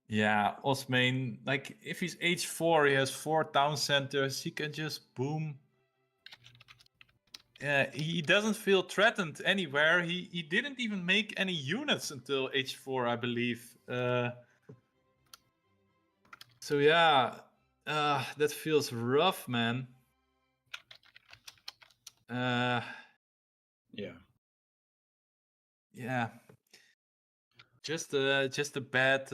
Yeah, Osmane, like if he's H4, he has 4 town centers. He can just boom. He doesn't feel threatened anywhere. He didn't even make any units until H4, I believe. So yeah. That feels rough, man. Yeah. Just a bad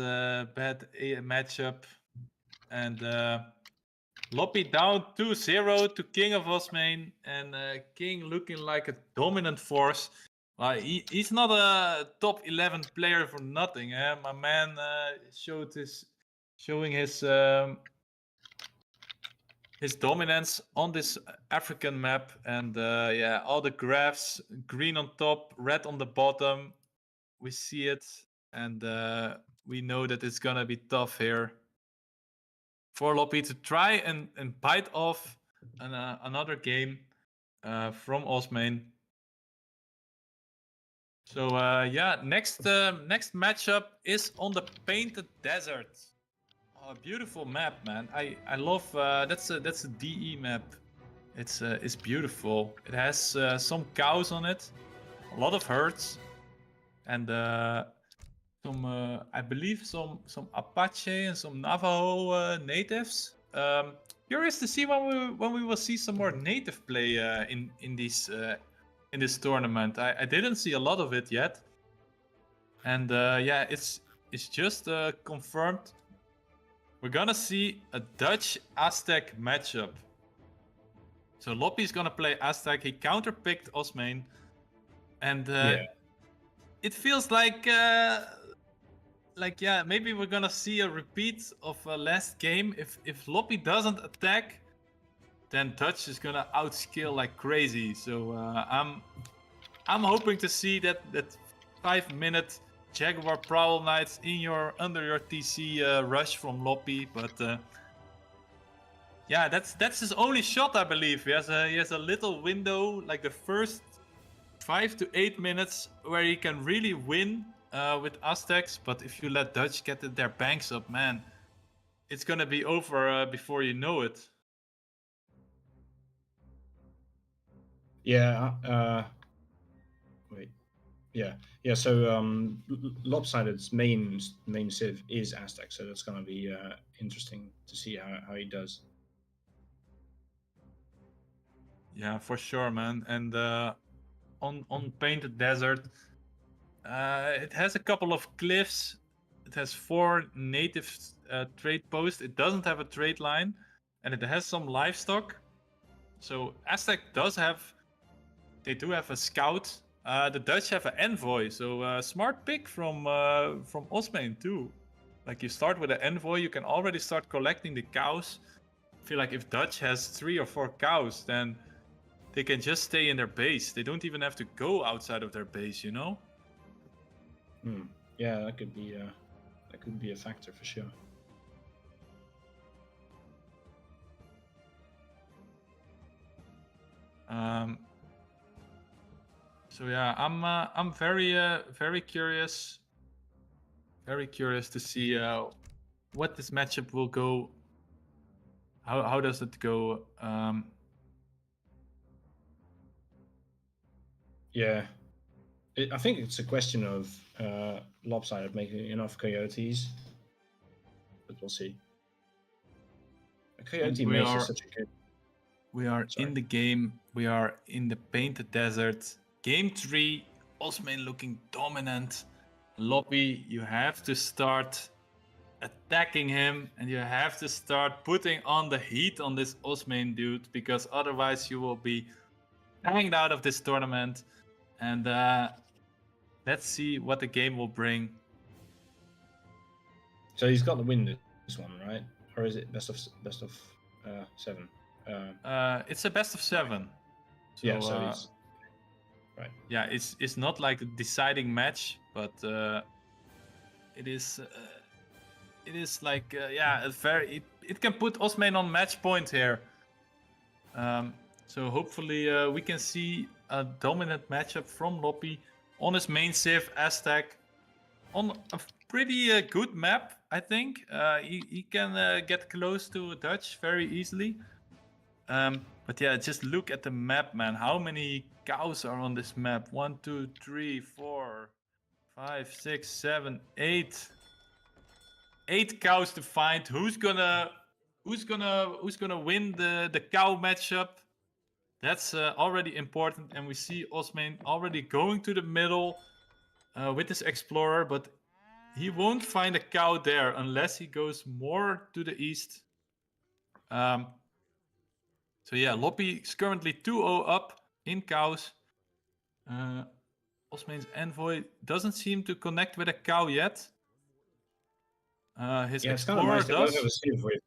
matchup, and Loppy down 2-0 to KingofOsmane, and King looking like a dominant force. He's not a top 11 player for nothing. My man showing his dominance on this African map, and all the graphs, green on top, red on the bottom. We see it, and we know that it's gonna be tough here for Loppy to try and bite off another game from Osmane. So yeah, next matchup is on the Painted Desert. Oh, beautiful map, man. I love that's a DE map. It's beautiful. It has some cows on it, a lot of herds, and some I believe some Apache and some Navajo natives. Curious to see when we will see some more native play in this tournament. I didn't see a lot of it yet, and yeah, it's just confirmed. We're gonna see a Dutch Aztec matchup. So Loppy's gonna play Aztec. He counterpicked Osmane, and it feels like yeah, maybe we're gonna see a repeat of last game. If Loppy doesn't attack, then Dutch is gonna outscale like crazy. So I'm hoping to see that 5-minute Jaguar Prowl Knights under your TC rush from Loppy, but yeah, that's his only shot, I believe. He has a little window, like the first 5 to 8 minutes, where he can really win with Aztecs. But if you let Dutch get their banks up, man, it's gonna be over before you know it. Yeah. Wait. Yeah. So Lopsided's main civ is Aztec, so that's gonna be interesting to see how he does. Yeah, for sure, man. And on Painted Desert, it has a couple of cliffs. It has 4 native trade posts. It doesn't have a trade line, and it has some livestock. So Aztec they do have a scout. The Dutch have an envoy, so smart pick from Osmane too. Like, you start with an envoy, you can already start collecting the cows. I feel like if Dutch has 3 or 4 cows, then they can just stay in their base. They don't even have to go outside of their base, you know? Yeah, that could be a factor for sure. So yeah, I'm very curious to see what this matchup will go. How does it go? Yeah, I think it's a question of Lopsided making enough coyotes, but we'll see. A coyote mace is such a good. We are in the game. We are in the Painted Desert. Game 3, Osmane looking dominant. Loppy, you have to start attacking him, and you have to start putting on the heat on this Osmane dude, because otherwise you will be hanged out of this tournament. And let's see what the game will bring. So he's got the win this one, right? Or is it best of 7? It's a best of 7. So, yeah, so he's right. Yeah, it's not like a deciding match, but it is like yeah, it can put Osmane on match point here. So hopefully we can see a dominant matchup from Loppy on his main civ Aztec on a pretty good map. I think he can get close to Dutch very easily. But yeah, just look at the map, man. How many cows are on this map? 1, 2, 3, 4, 5, 6, 7, 8. 8 cows to find. Who's gonna win the cow matchup? That's already important, and we see Osmane already going to the middle with his explorer, but he won't find a cow there unless he goes more to the east. So yeah, Loppy is currently 2-0 up in cows. Osmane's envoy doesn't seem to connect with a cow yet. His explorer does. They both have a civ with.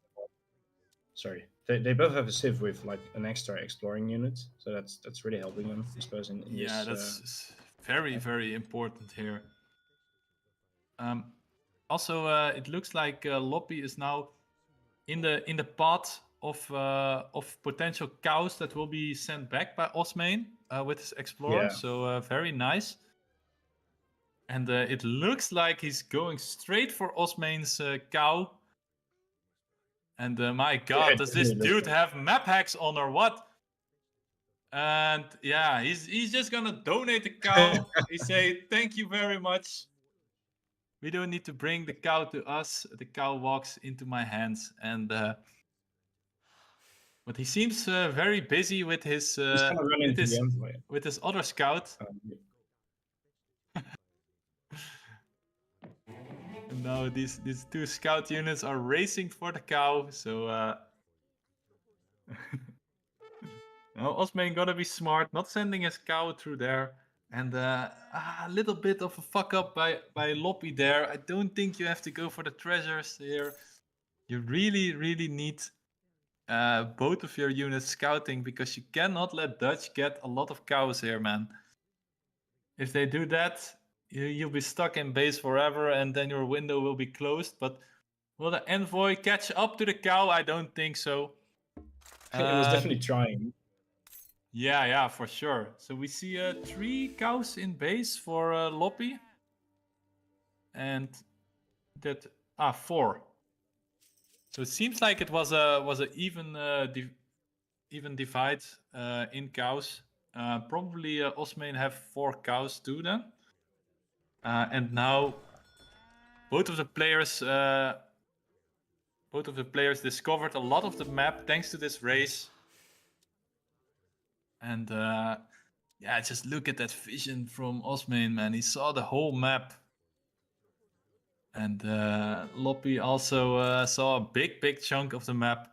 Sorry, they both have a civ with like an extra exploring unit, so that's really helping them, I suppose. In yeah, this, that's very important here. Also, it looks like Loppy is now in the path of potential cows that will be sent back by Osmane with his explorer. Yeah. So very nice. And it looks like he's going straight for Osmane's cow. And my god, Yeah, does this definitely dude looks have map hacks on or what? And yeah, he's just gonna donate the cow. He say, thank you very much. We don't need to bring the cow to us. The cow walks into my hands. And but he seems very busy with his he's kind of running into the envoy. with his other scout. And now these two scout units are racing for the cow. So now Osmane gotta be smart, not sending his cow through there. And a little bit of a fuck up by Loppy there. I don't think you have to go for the treasures here. You really need both of your units scouting, because you cannot let Dutch get a lot of cows here, man. If they do that, you'll be stuck in base forever, and then your window will be closed. But will the envoy catch up to the cow? I don't think so. It was definitely trying. Yeah, for sure. So we see 3 cows in base for Loppy. And that 4. So it seems like it was a even even divide in cows. Probably Osmane have 4 cows too then. And now both of the players discovered a lot of the map thanks to this race. And yeah, just look at that vision from Osmane, man. He saw the whole map. And Loppy also saw a big chunk of the map.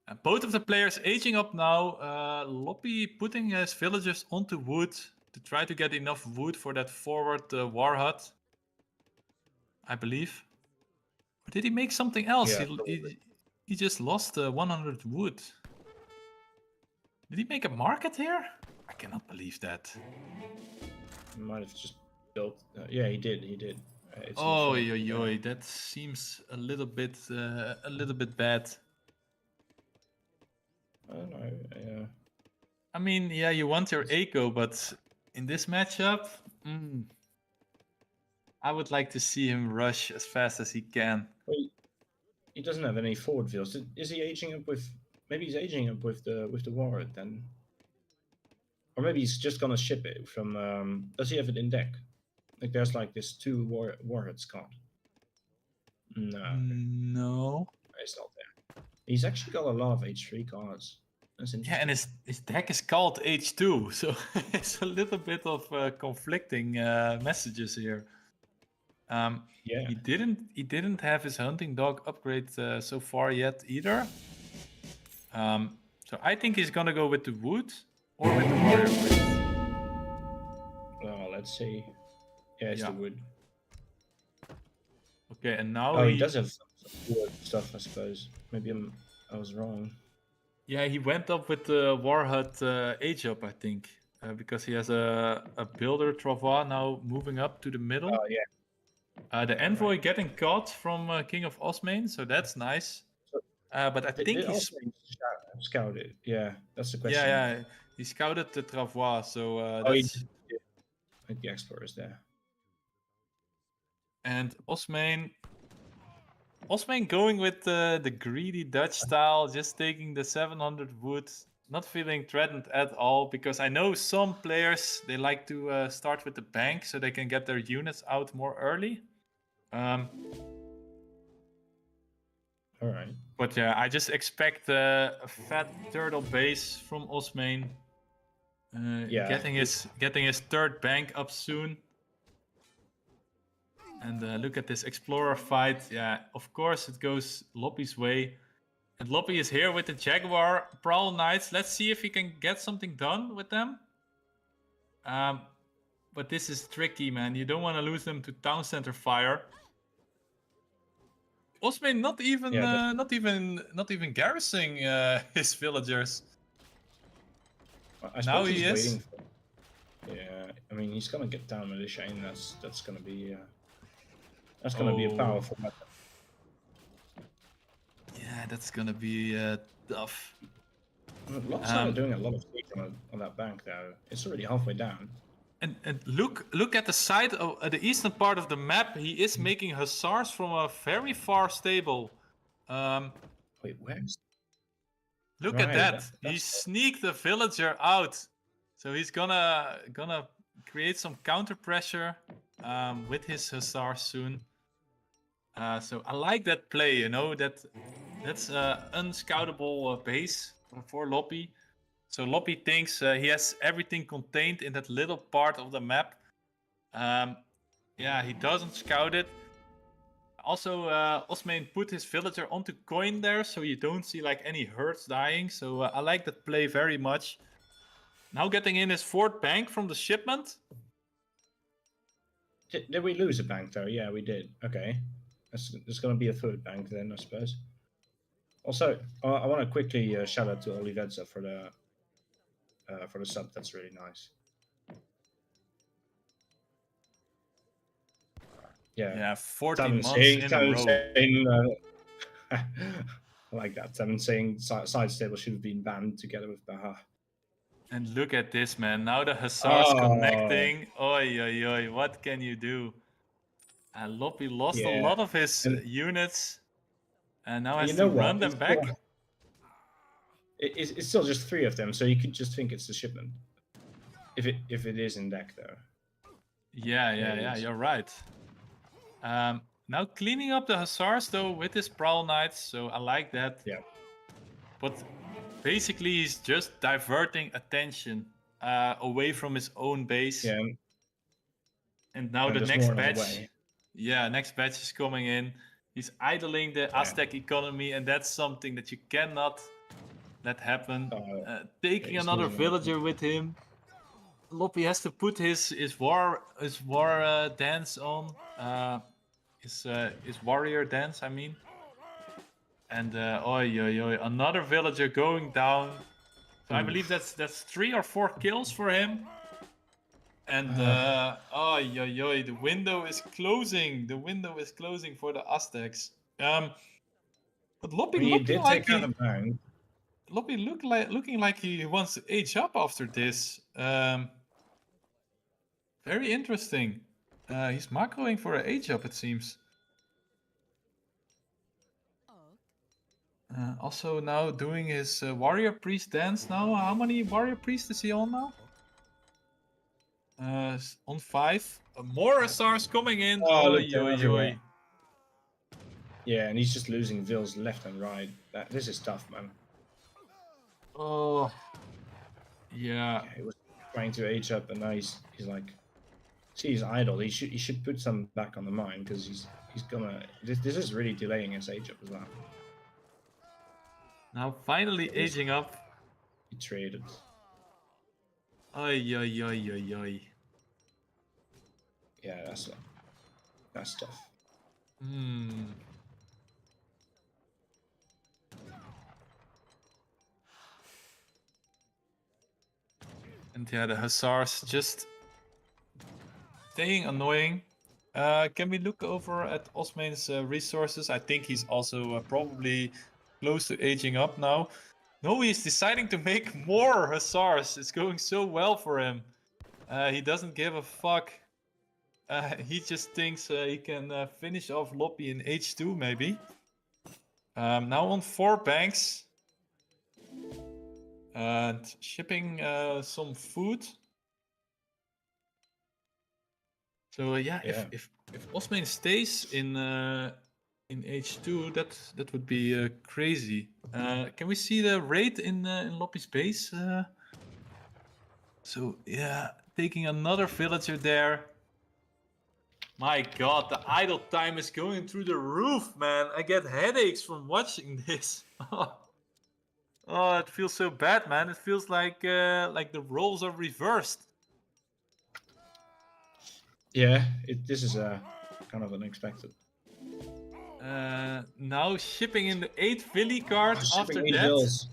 And both of the players aging up now. Loppy putting his villagers onto wood to try to get enough wood for that forward war hut, I believe. Or did he make something else? Yeah, he just lost 100 wood. Did he make a market here? I cannot believe that. He might have just built. Yeah, he did. He did. Oh, yo, that seems a little bit bad. I don't know. Yeah. I mean, yeah, you want your eco, but in this matchup, I would like to see him rush as fast as he can. Well, he doesn't have any forward fields. Is he aging up with? Maybe he's aging up with the warhead then, or maybe he's just gonna ship it from. Does he have it in deck? Like there's like this 2 warheads card. No. It's not there. He's actually got a lot of H3 cards. That's interesting. Yeah, and his deck is called H2, so it's a little bit of conflicting messages here. Yeah. He didn't have his hunting dog upgrade so far yet either. So I think he's gonna go with the wood or with the warrior blade. Well, let's see. Yeah, it's the wood. Okay, and now he does have some wood stuff, I suppose. Maybe I was wrong. Yeah, he went up with the war hut age up, I think, because he has a builder Travois now moving up to the middle. Oh yeah. The envoy getting caught from KingofOsmane, so that's nice. But I think he's scouted. Yeah, that's the question. Yeah, he scouted the Travois, so that's like the explorers there. And Osmane going with the greedy Dutch style, just taking the 700 wood, not feeling threatened at all, because I know some players, they like to start with the bank so they can get their units out more early. All right. But yeah, I just expect a fat turtle base from Osmane. Getting his 3rd bank up soon. And look at this explorer fight. Yeah, of course it goes Loppy's way. And Loppy is here with the Jaguar Prowl Knights. Let's see if he can get something done with them. But this is tricky, man. You don't want to lose them to town center fire. Osmane not even garrisoning his villagers. Now he is waiting for... Yeah, I mean he's gonna get down militia, and that's gonna be be a powerful weapon. Yeah, that's gonna be tough. Loppy's doing a lot of siege on that bank though. It's already halfway down. And look at the side of the eastern part of the map. He is making hussars from a very far stable. Wait, where's? Look at Right, that. He that's sneaked the villager out. So he's gonna create some counter pressure with his hussars soon. So I like that play. You know that's unscoutable base for Loppy. So Loppy thinks he has everything contained in that little part of the map. Yeah, he doesn't scout it. Also, Osmane put his villager onto coin there, so you don't see like any herds dying. So I like that play very much. Now getting in his fourth bank from the shipment. Did we lose a bank though? Yeah, we did. Okay, there's going to be a third bank then, I suppose. Also, I want to quickly shout out to Olivetza for the sub. That's really nice. Yeah, 14 months saying, in a row. Saying, I like that. Simon saying side stable should have been banned together with Baha. And look at this, man. Now the hussars connecting. Oi, oi, oi. What can you do? And Loppy lost a lot of his units. And now has to run them back. It's still just 3 of them, so you could just think it's the shipment. If it is in deck, though. Yeah, you're right. Now cleaning up the hussars, though, with his prowl knights, so I like that. Yeah. But basically, he's just diverting attention away from his own base. Yeah. And now the next batch. Yeah, next batch is coming in. He's idling the Aztec economy, and that's something that you cannot let happen. Taking another villager with him. Loppy has to put his war dance on. His warrior dance, I mean. And another villager going down. So I believe that's 3 or 4 kills for him. And the window is closing. The window is closing for the Aztecs. But Loppy looking like he wants to age up after this. Very interesting. He's macroing for an age up, it seems. Also now doing his warrior priest dance now. How many warrior priests is he on now? On 5. More hussars coming in. Yeah, and he's just losing vills left and right. This is tough, man. Oh. Yeah. He was trying to age up, and now he's like, see, he's idle. He should put some back on the mine because he's gonna. This is really delaying his age up as well. Now finally aging up. He traded. Oi. Yeah, that's tough. And yeah, the hussars just staying annoying. Can we look over at Osmane's resources? I think he's also probably close to aging up now. No, he's deciding to make more hussars. It's going so well for him. He doesn't give a fuck. He just thinks he can finish off Loppy in H2 maybe. Now on 4 banks. And shipping some food. So if Osmane stays in H2, that would be crazy. Can we see the raid in Loppy's base? So yeah, taking another villager there. My God, the idle time is going through the roof, man. I get headaches from watching this. Oh, it feels so bad, man. It feels like the roles are reversed. Yeah, this is kind of unexpected. Now shipping in the 8th Villy card after that.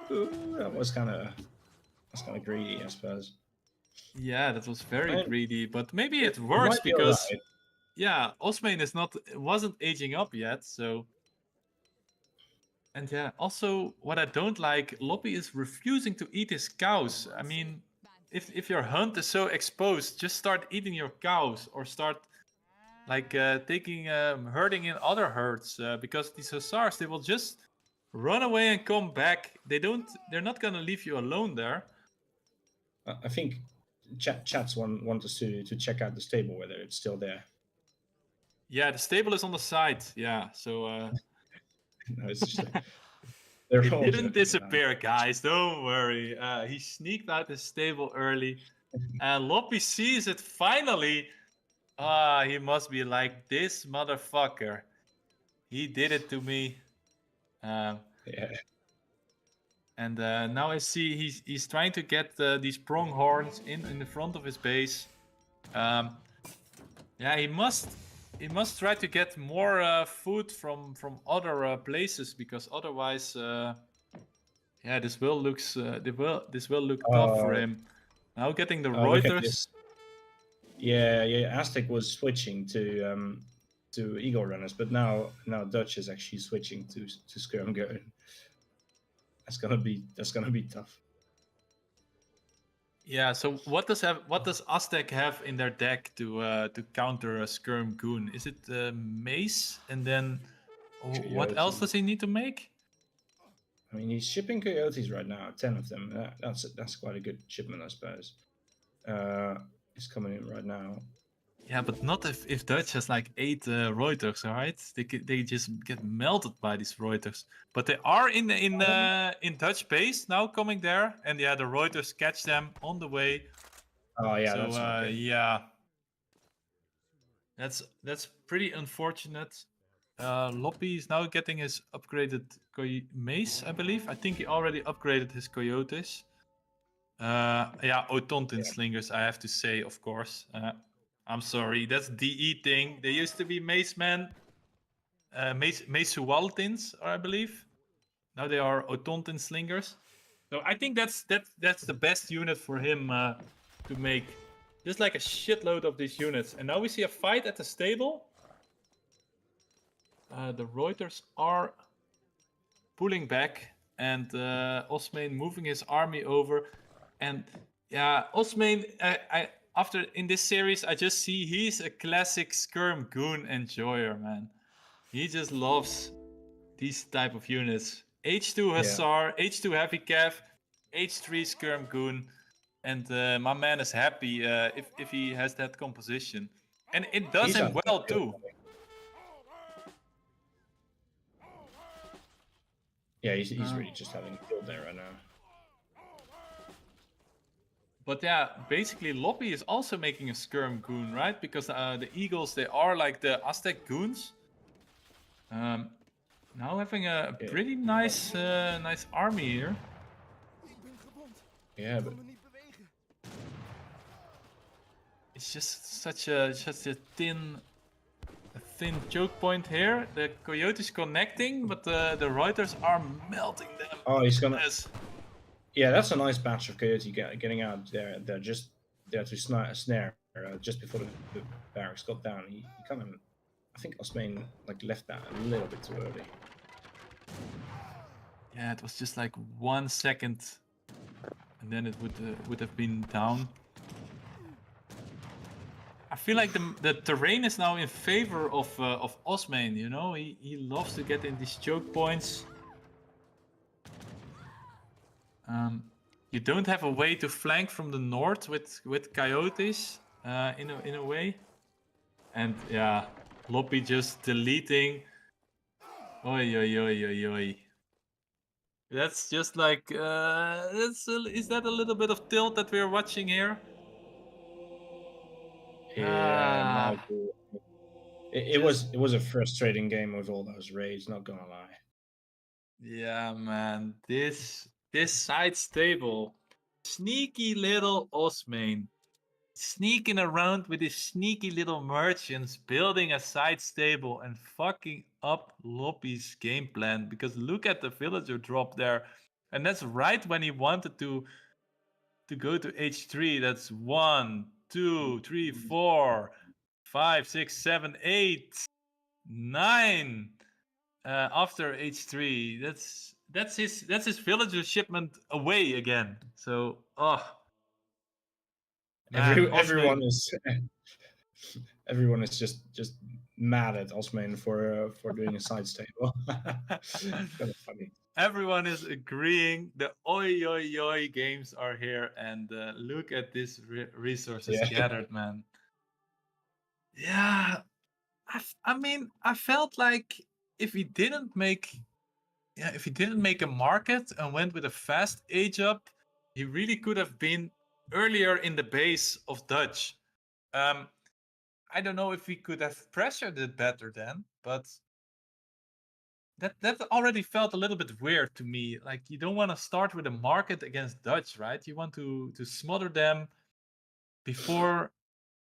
That was kind of greedy, I suppose. Yeah, that was very greedy, but maybe it works because yeah, Osmane wasn't aging up yet, so And yeah, also what I don't like, Loppy is refusing to eat his cows. I mean, if your hunt is so exposed, just start eating your cows or start like taking herding in other herds because these hussars, they will just run away and come back. They're not gonna leave you alone there. I think chats want us to check out the stable whether it's still there. Yeah, the stable is on the side. Yeah, so No, it's just they're it all didn't joking disappear, around. guys. Don't worry. He sneaked out the stable early, and Loppy sees it finally. He must be like, this motherfucker. He did it to me. Yeah. And now I see he's trying to get these pronghorns in the front of his base. Yeah, he must try to get more food from other places because otherwise, yeah, this will look tough for him. Now getting the Look at Reuters. this. Yeah. Aztec was switching to Eagle Runners, but now Dutch is actually switching to Skirm Goon. That's gonna be tough. Yeah. So what does Aztec have in their deck to counter a Skirm Goon? Is it Mace and then what else does he need to make? I mean, he's shipping coyotes right now, 10 of them. That's quite a good shipment, I suppose. It's coming in right now. Yeah, but not if Dutch has like 8 Reuters, right? They just get melted by these Reuters. But they are in Dutch base now coming there, and yeah, the Reuters catch them on the way. Oh yeah, So that's not good. yeah, that's pretty unfortunate. Loppy is now getting his upgraded mace, I believe. I think he already upgraded his coyotes. Yeah, Otontin slingers, I have to say, of course. I'm sorry, that's DE thing. They used to be Mace Men, Mace I believe. Now they are Otontin slingers. So I think that's the best unit for him to make. Just like a shitload of these units. And now we see a fight at the stable. The Reuters are pulling back, and Osmane moving his army over. And yeah, Osmane, after in this series, I just see he's a classic Skirm Goon enjoyer, man. He just loves these type of units. H2 Hussar, H2 Heavy Cav, H3 Skirm Goon, and my man is happy if he has that composition. And it does him well too. Yeah, he's really just having a field there right now. But yeah, basically Loppy is also making a Skirm Goon, right? Because the Eagles, they are like the Aztec Goons. Now having a pretty nice nice army here. Yeah, but it's just such a thin choke point here. The Coyotes connecting, but the Reuters are melting them. Oh, he's gonna. Yeah, that's a nice batch of Coyote getting out there. They're just there to snare just before the barracks got down. He kind of, I think Osmane like left that a little bit too early. Yeah, it was just like 1 second, and then it would have been down. I feel like the terrain is now in favor of Osmane. You know, he loves to get in these choke points. You don't have a way to flank from the north with coyotes in a way, and yeah, Loppy just deleting. Oi oi oi oi oi. That's just like is that a little bit of tilt that we're watching here? Yeah, it was a frustrating game with all those raids. Not gonna lie. Yeah, man, this side stable, sneaky little Osmane, sneaking around with his sneaky little merchants, building a side stable and fucking up Loppy's game plan. Because look at the villager drop there, and that's right when he wanted to go to H3. That's 1, 2, 3, 4, 5, 6, 7, 8, 9. after H3. That's his villager shipment away again. So man, Everyone Osmane, is just mad at Osmane for doing a side stable. Kind of funny. everyone is agreeing. The oi oi oi games are here, and look at this resources Yeah. gathered, man. Yeah, I mean, I felt like if he didn't make, if he didn't make a market and went with a fast age up, he really could have been earlier in the base of Dutch. I don't know if he could have pressured it better then, but that already felt a little bit weird to me. Like you don't want to start with a market against Dutch, right? You want to smother them before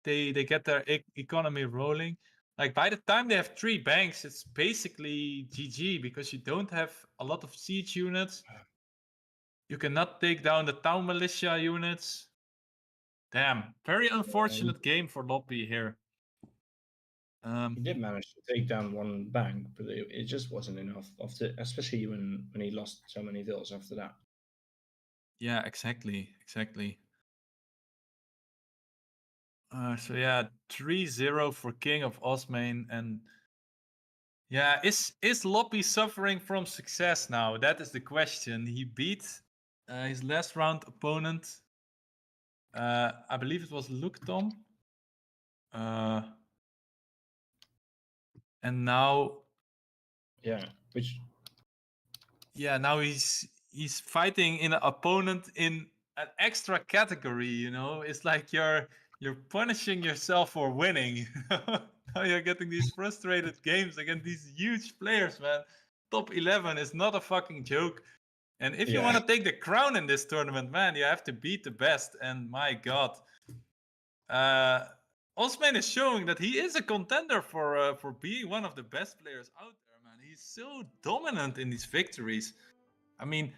they get their economy rolling. Like by the time they have 3 banks, it's basically GG because you don't have a lot of siege units. You cannot take down the town militia units. Damn, very unfortunate game for Loppy here. He did manage to take down one bank, but it just wasn't enough. Especially when he lost so many villas after that. Yeah, exactly. So yeah, 3-0 for King of Osmane, and yeah, is Loppy suffering from success now? That is the question. He beat his last round opponent. I believe it was Luktom. And now, now he's fighting in an opponent in an extra category. You know, it's like you're punishing yourself for winning. Now you're getting these frustrated games against these huge players, man. Top 11 is not a fucking joke. And if you want to take the crown in this tournament, man, you have to beat the best. And my God, Osmane is showing that he is a contender for being one of the best players out there, man. He's so dominant in these victories. I mean,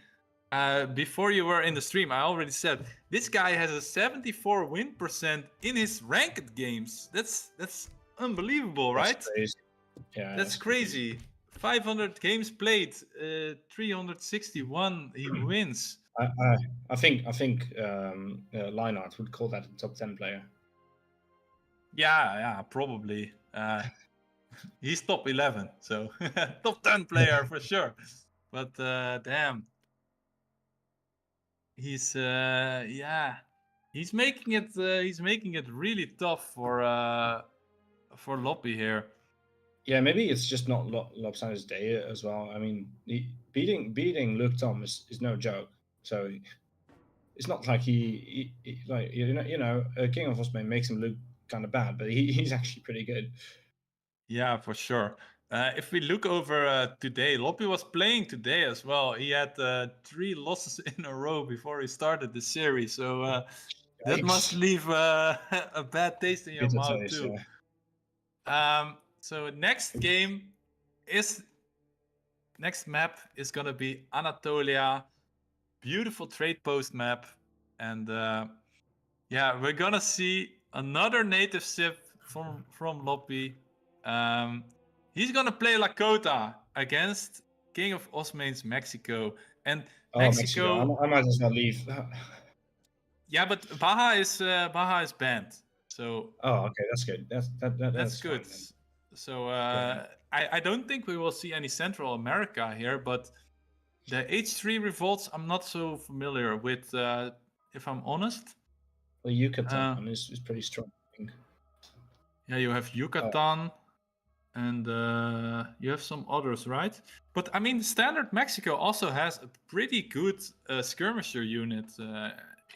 before you were in the stream, I already said this guy has a 74 win percent in his ranked games. That's unbelievable, right? Crazy. Yeah, that's crazy. 500 games played, 361 he wins. I think Leinart would call that a top 10 player. Yeah, probably. He's top 11, so top 10 player for sure. But damn, he's he's making it really tough for Loppy here. Yeah, maybe it's just not Lopsine's day as well. I mean, beating Luke Tom is no joke. So it's not like he like King of Osmane makes him look kind of bad, but he's actually pretty good. Yeah, for sure. If we look over today, Loppy was playing today as well. He had 3 losses in a row before he started the series, so that must leave a bad taste in your mouth too. Yeah. So next map is gonna be Anatolia, beautiful trade post map, and yeah, we're gonna see another native civ from Loppy. He's gonna play Lakota against King of Osmane's Mexico, and Mexico. I might as well leave. Yeah, but Baja is banned. So okay, that's good. That's good. Fine, so I don't think we will see any Central America here, but the H3 revolts I'm not so familiar with, if I'm honest. Well, Yucatan is pretty strong. I think. Yeah, you have Yucatan, and you have some others, right? But I mean, standard Mexico also has a pretty good skirmisher unit.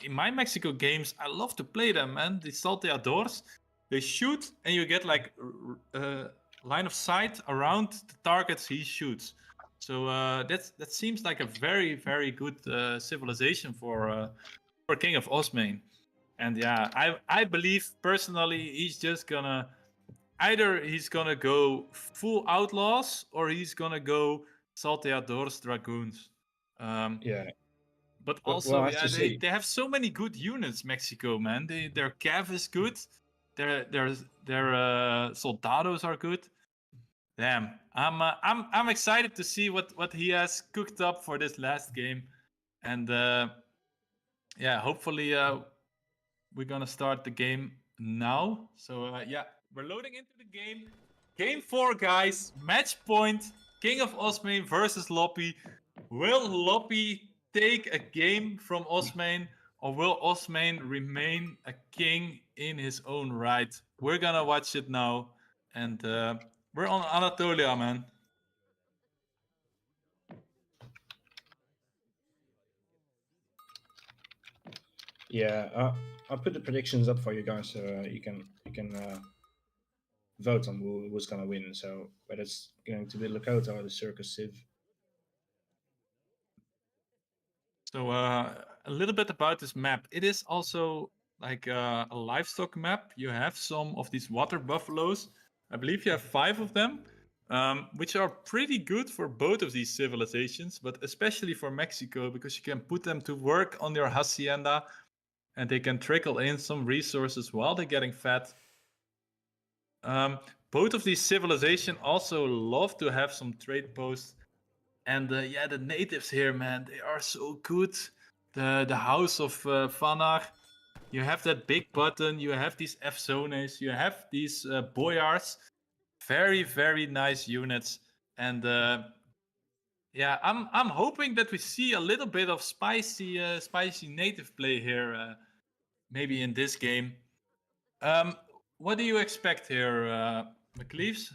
In my Mexico games, I love to play them, man. The salteadores, they shoot, and you get like line of sight around the targets he shoots. So that seems like a very, very good civilization for King of Osmane. And yeah, I believe personally he's just gonna either he's gonna go full outlaws or he's gonna go salteadores dragoons. Yeah. But also, they have so many good units, Mexico, man. Their cav is good. Their soldados are good. Damn, I'm excited to see what he has cooked up for this last game, and yeah, hopefully we're gonna start the game now. So yeah, we're loading into the game. Game 4, guys. Match point. KingofOsmane versus Loppy. Will Loppy take a game from Osmane, or will Osmane remain a king in his own right? We're gonna watch it now, and we're on Anatolia, man. Yeah, I'll put the predictions up for you guys, so you can vote on who's gonna win. So whether it's going to be Lakota or the Circus Civ. So a little bit about this map. It is also like a livestock map. You have some of these water buffaloes. I believe you have 5 of them, which are pretty good for both of these civilizations, but especially for Mexico, because you can put them to work on your hacienda, and they can trickle in some resources while they're getting fed. Both of these civilizations also love to have some trade posts. And yeah, the natives here, man, they are so good. The house of Fanar, you have that big button, you have these F-zones, you have these boyars. Very, very nice units. And yeah, I'm hoping that we see a little bit of spicy native play here, maybe in this game. What do you expect here, McLeaves?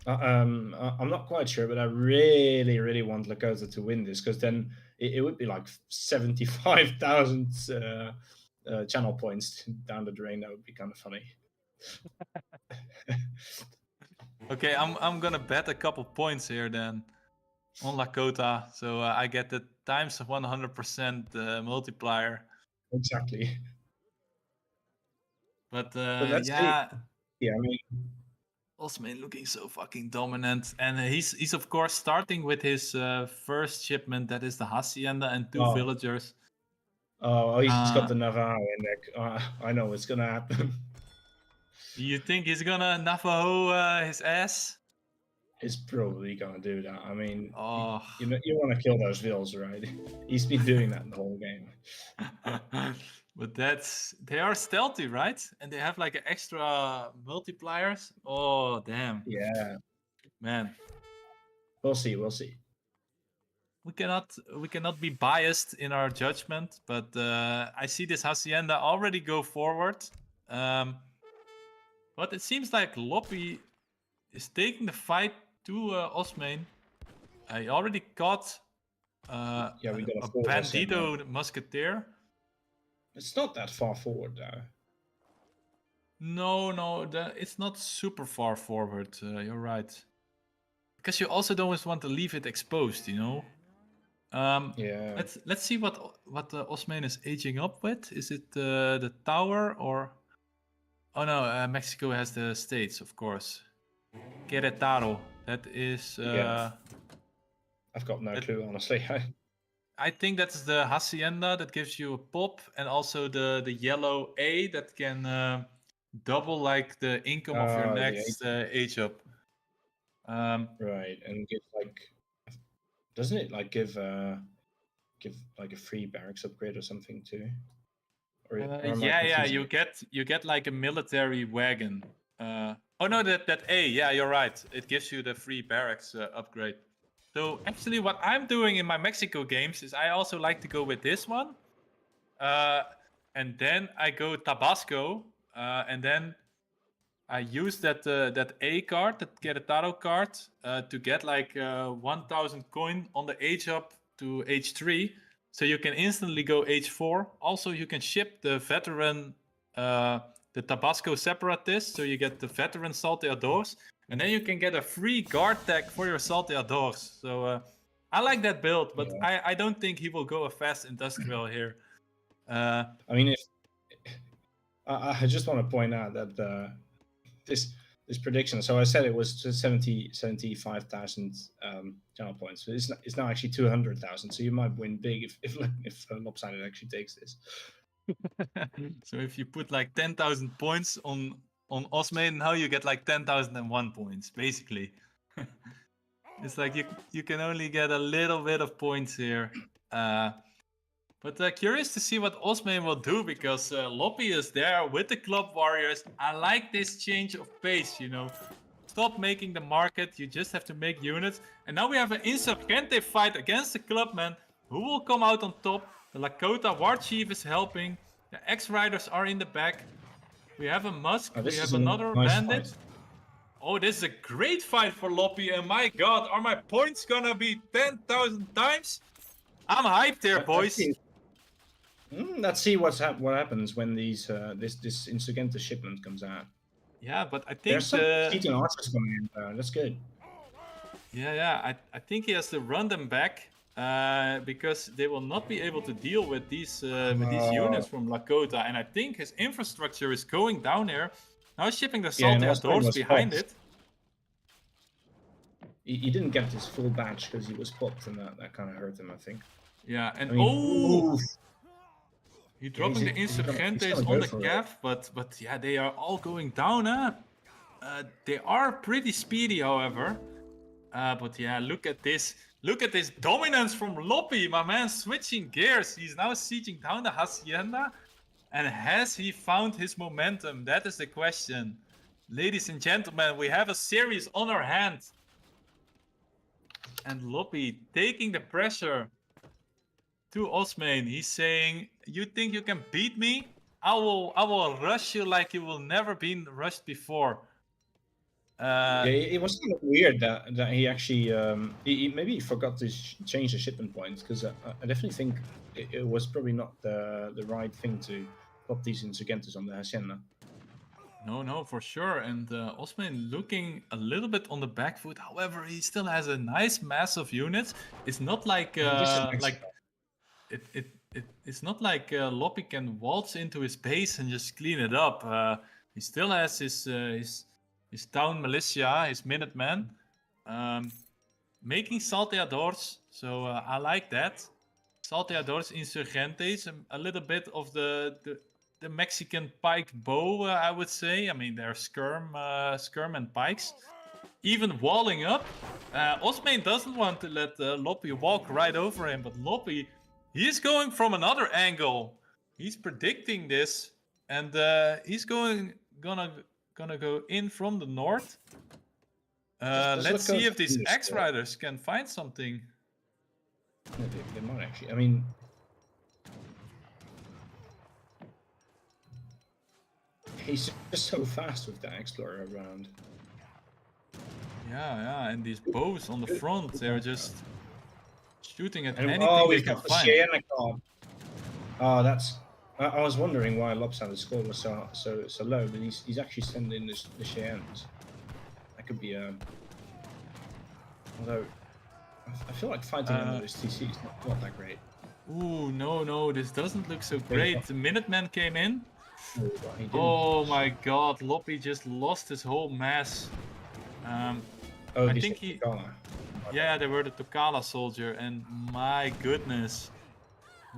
I'm not quite sure, but I really, really want Lakota to win this, because then it would be like 75,000 channel points down the drain. That would be kind of funny. Okay, I'm gonna bet a couple points here then on Lakota, so I get the times 100% multiplier. Exactly. But let's yeah, see. Yeah, I mean, Osmane looking so fucking dominant, and he's of course starting with his first shipment. That is the hacienda and 2 villagers. Oh, he's got the Navajo in there. I know what's gonna happen. You think he's gonna Navajo his ass? He's probably gonna do that. I mean, Oh. you want to kill those vills, right? He's been doing that the whole game. But they are stealthy, right? And they have like extra multipliers. Oh damn. Yeah. Man. We'll see. We'll see. We cannot be biased in our judgment, but I see this hacienda already go forward. But it seems like Loppy is taking the fight to Osmane. I already caught Yeah, we got a bandito musketeer. It's not that far forward, though. No, it's not super far forward. You're right. Because you also don't want to leave it exposed, you know. Yeah. Let's see what Osmane is aging up with. Is it the tower or? Oh no, Mexico has the states, of course. Querétaro. That is. Yeah. I've got no clue, honestly. I think that's the hacienda that gives you a pop, and also the yellow A that can double like the income of your next age up. Right, and give like, doesn't it like give like a free barracks upgrade or something too? Or yeah, you get like a military wagon. Oh no, that A, yeah, you're right. It gives you the free barracks upgrade. So actually, what I'm doing in my Mexico games is I also like to go with this one, and then I go Tabasco, and then I use that A card, that Querétaro card, to get like 1,000 coin on the age up to age 3, so you can instantly go age 4. Also, you can ship the veteran, the Tabasco separatist, so you get the veteran Salteadores. And then you can get a free guard tag for your Salteadores. So I like that build, but yeah. I don't think he will go a fast industrial here. I mean, if I just want to point out that this prediction. So I said it was 75,000 channel points. But it's now actually 200,000. So you might win big if Lopsided actually takes this. So if you put like 10,000 points on on Osmane, now you get like 10,001 points, basically. It's like you can only get a little bit of points here. But curious to see what Osmane will do, because Loppy is there with the Club Warriors. I like this change of pace, you know. Stop making the market, you just have to make units. And now we have an Insurgente fight against the Clubman. Who will come out on top? The Lakota War Chief is helping. The X-Riders are in the back. We have a Musk, we have another bandit. Fight. Oh, this is a great fight for Loppy, and my god, are my points gonna be 10,000 times? I'm hyped here, boys. Let's see what happens when this Insurgente shipment comes out. Yeah, but I think there's some Titan archers coming in. That's good. Yeah. I think he has to run them back because they will not be able to deal with these units from Lakota. And I think his infrastructure is going down here. Now shipping the Salteadors behind it. He didn't get his full batch because he was popped, and that kind of hurt him, I think. Yeah, and oof. He's dropping the Insurgentes on the Cav, but yeah, they are all going down. They are pretty speedy, however. But yeah, look at this. Look at this dominance from Loppy. My man switching gears. He's now sieging down the Hacienda. And has he found his momentum? That is the question. Ladies and gentlemen, we have a series on our hands. And Loppy taking the pressure to Osmane. He's saying, you think you can beat me? I will rush you like you will never been rushed before. Yeah, it was kind of weird that he actually maybe he forgot to change the shipment points, because I definitely think it was probably not the right thing to pop these Insurgentes on the Hacienda. No, for sure. And Osmane looking a little bit on the back foot. However, he still has a nice mass of units. It's not like it's not like Loppy can waltz into his base and just clean it up. He still has his town militia, his Minutemen, making Salteadors. So I like that. Salteadors, Insurgentes, a little bit of the Mexican pike bow, I would say. I mean, they're skirm and pikes. Even walling up. Osmane doesn't want to let Loppy walk right over him, but Loppy, he's going from another angle. He's predicting this, and he's gonna go in from the north. Let's see if these X-Riders can find something. Yeah, they might actually. I mean, he's just so fast with that Explorer around. Yeah, and these bows on the front, they're just shooting at anything they can find. Oh, that's. I was wondering why Lopsided score was so low, but he's actually sending the Cheyennes. That could be although I feel like fighting under this TC is not that great. Ooh, no, this doesn't look so great. The Minutemen came in. Oh, my god, Loppy just lost his whole mass. I think he... Yeah, they were the Tokala soldier, and my goodness.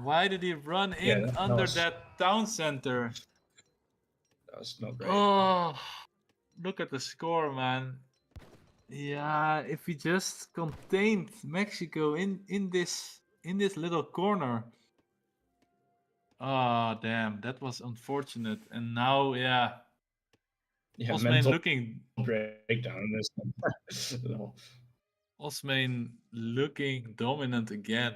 Why did he run in under that town center? That was not great. Oh, look at the score, man. Yeah, if we just contained Mexico in this little corner. Oh, damn, that was unfortunate. And now, Osmane looking breakdown. No. Osmane looking dominant again.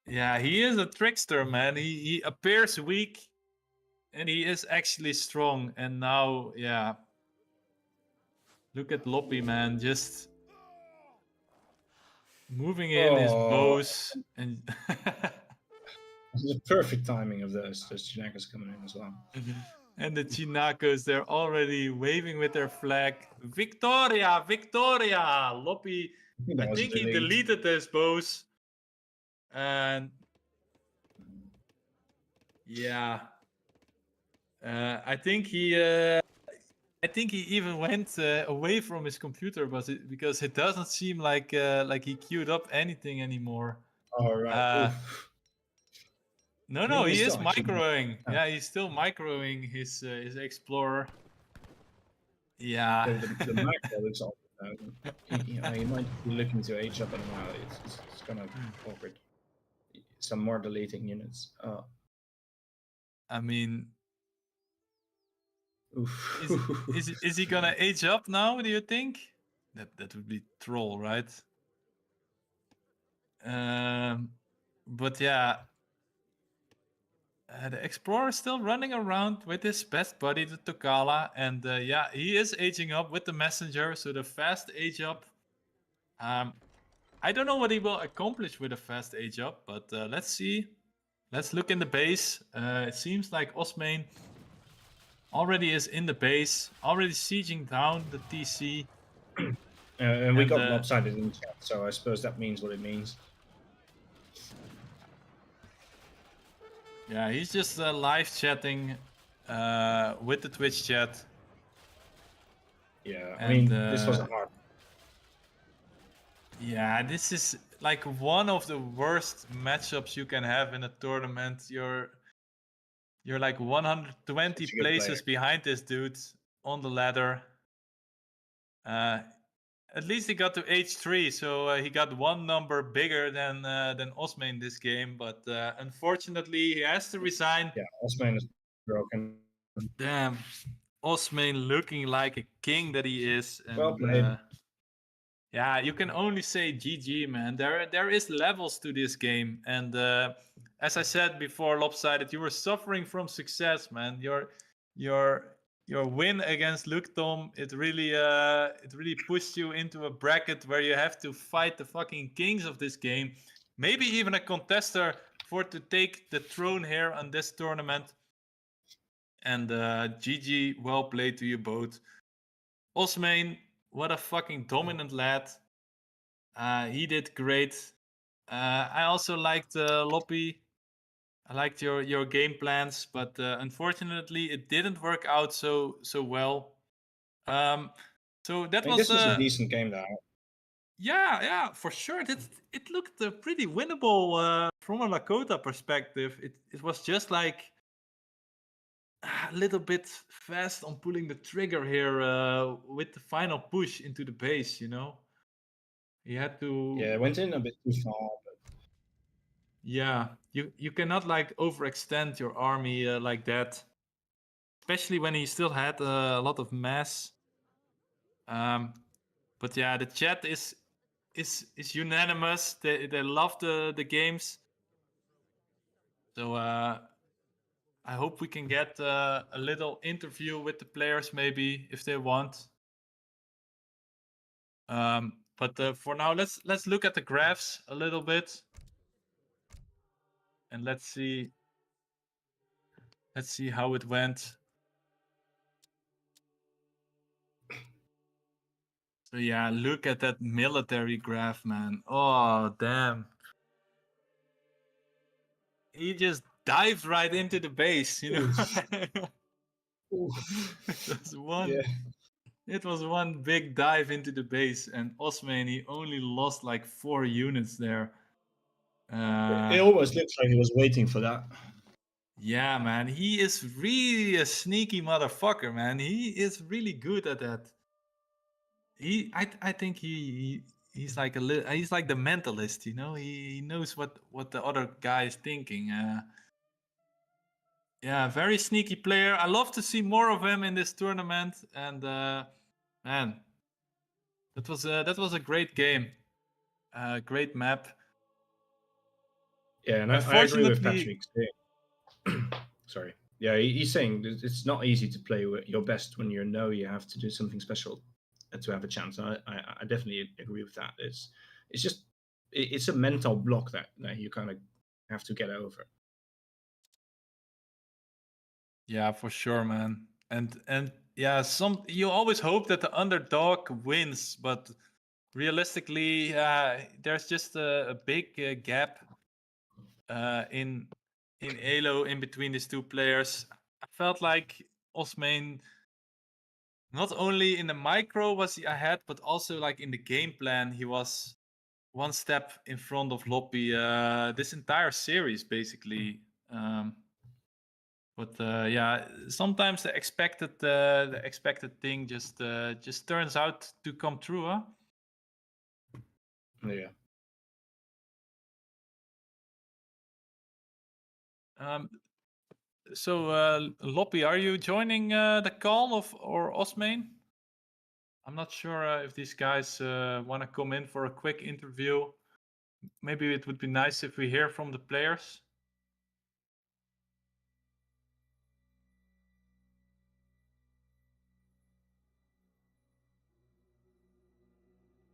Yeah, he is a trickster, man. He appears weak, and he is actually strong. And now, look at Loppy, man, just moving in his bows and. The perfect timing of those Chinacos coming in as well. And the Chinacos, they're already waving with their flag. Victoria, Victoria! Loppy, I think he deleted his bows. And I think he even went away from his computer, because it doesn't seem like he queued up anything anymore. All right. No, I think no, he's he is still actually microing. Oh. Yeah, he's still microing his Explorer. Yeah. the macro looks awkward now. He might be looking to age up, and now it's kind of awkward. Some more deleting units. I mean, Oof. is he gonna age up now? Do you think? That would be troll, right? But yeah, the Explorer is still running around with his best buddy, the Tokala, and yeah, he is aging up with the Messenger, so the fast age up. I don't know what he will accomplish with a fast age up, but let's see. Let's look in the base. It seems like Osmane already is in the base, already sieging down the TC. And we got lopsided in chat, so I suppose that means what it means. Yeah, he's just live chatting with the Twitch chat. Yeah, I mean, this was a hard. Yeah, this is like one of the worst matchups you can have in a tournament. You're like 120 places behind this dude on the ladder. At least he got to H3, so he got one number bigger than Osmane this game. But unfortunately, he has to resign. Yeah, Osmane is broken. Damn, Osmane looking like a king that he is. And, well played. Yeah, you can only say GG, man. There is levels to this game, and as I said before, Lopsided, you were suffering from success, man. Your win against Luktom, it really pushed you into a bracket where you have to fight the fucking kings of this game, maybe even a contester to take the throne here on this tournament. And GG, well played to you both. Osmane, what a fucking dominant lad. He did great. I also liked Loppy. I liked your game plans, but unfortunately, it didn't work out so well. So that was this was a decent game, though. Yeah, for sure. It looked pretty winnable from a Lakota perspective. It was just like a little bit fast on pulling the trigger here with the final push into the base. You know, he had to. Yeah, it went in a bit too far. But... Yeah, you cannot like overextend your army like that, especially when he still had a lot of mass. But yeah, the chat is unanimous. They love the games. So I hope we can get a little interview with the players maybe if they want. But for now, let's look at the graphs a little bit, and let's see how it went. So yeah, look at that military graph, man. Oh, damn. He just dived right into the base, you know. It was one big dive into the base, and Osmane, he only lost like 4 units there. It almost looks like he was waiting for that. Yeah, man. He is really a sneaky motherfucker, man. He is really good at that. I think he's like he's like the mentalist, you know. He knows what the other guy is thinking. Yeah, very sneaky player. I love to see more of him in this tournament. And man, that was a great game, great map. Yeah, and I agree with Patrick. Sorry. Yeah, he's saying it's not easy to play your best when you know you have to do something special to have a chance. I definitely agree with that. It's a mental block that you kind of have to get over. Yeah, for sure, man. And yeah, you always hope that the underdog wins, but realistically, there's just a big gap in Elo in between these two players. I felt like Osmane, not only in the micro was he ahead, but also like in the game plan, he was one step in front of Loppy this entire series, basically. But yeah, sometimes the expected thing just turns out to come true, huh? Yeah. So Loppy, are you joining the call or Osmane? I'm not sure if these guys want to come in for a quick interview. Maybe it would be nice if we hear from the players.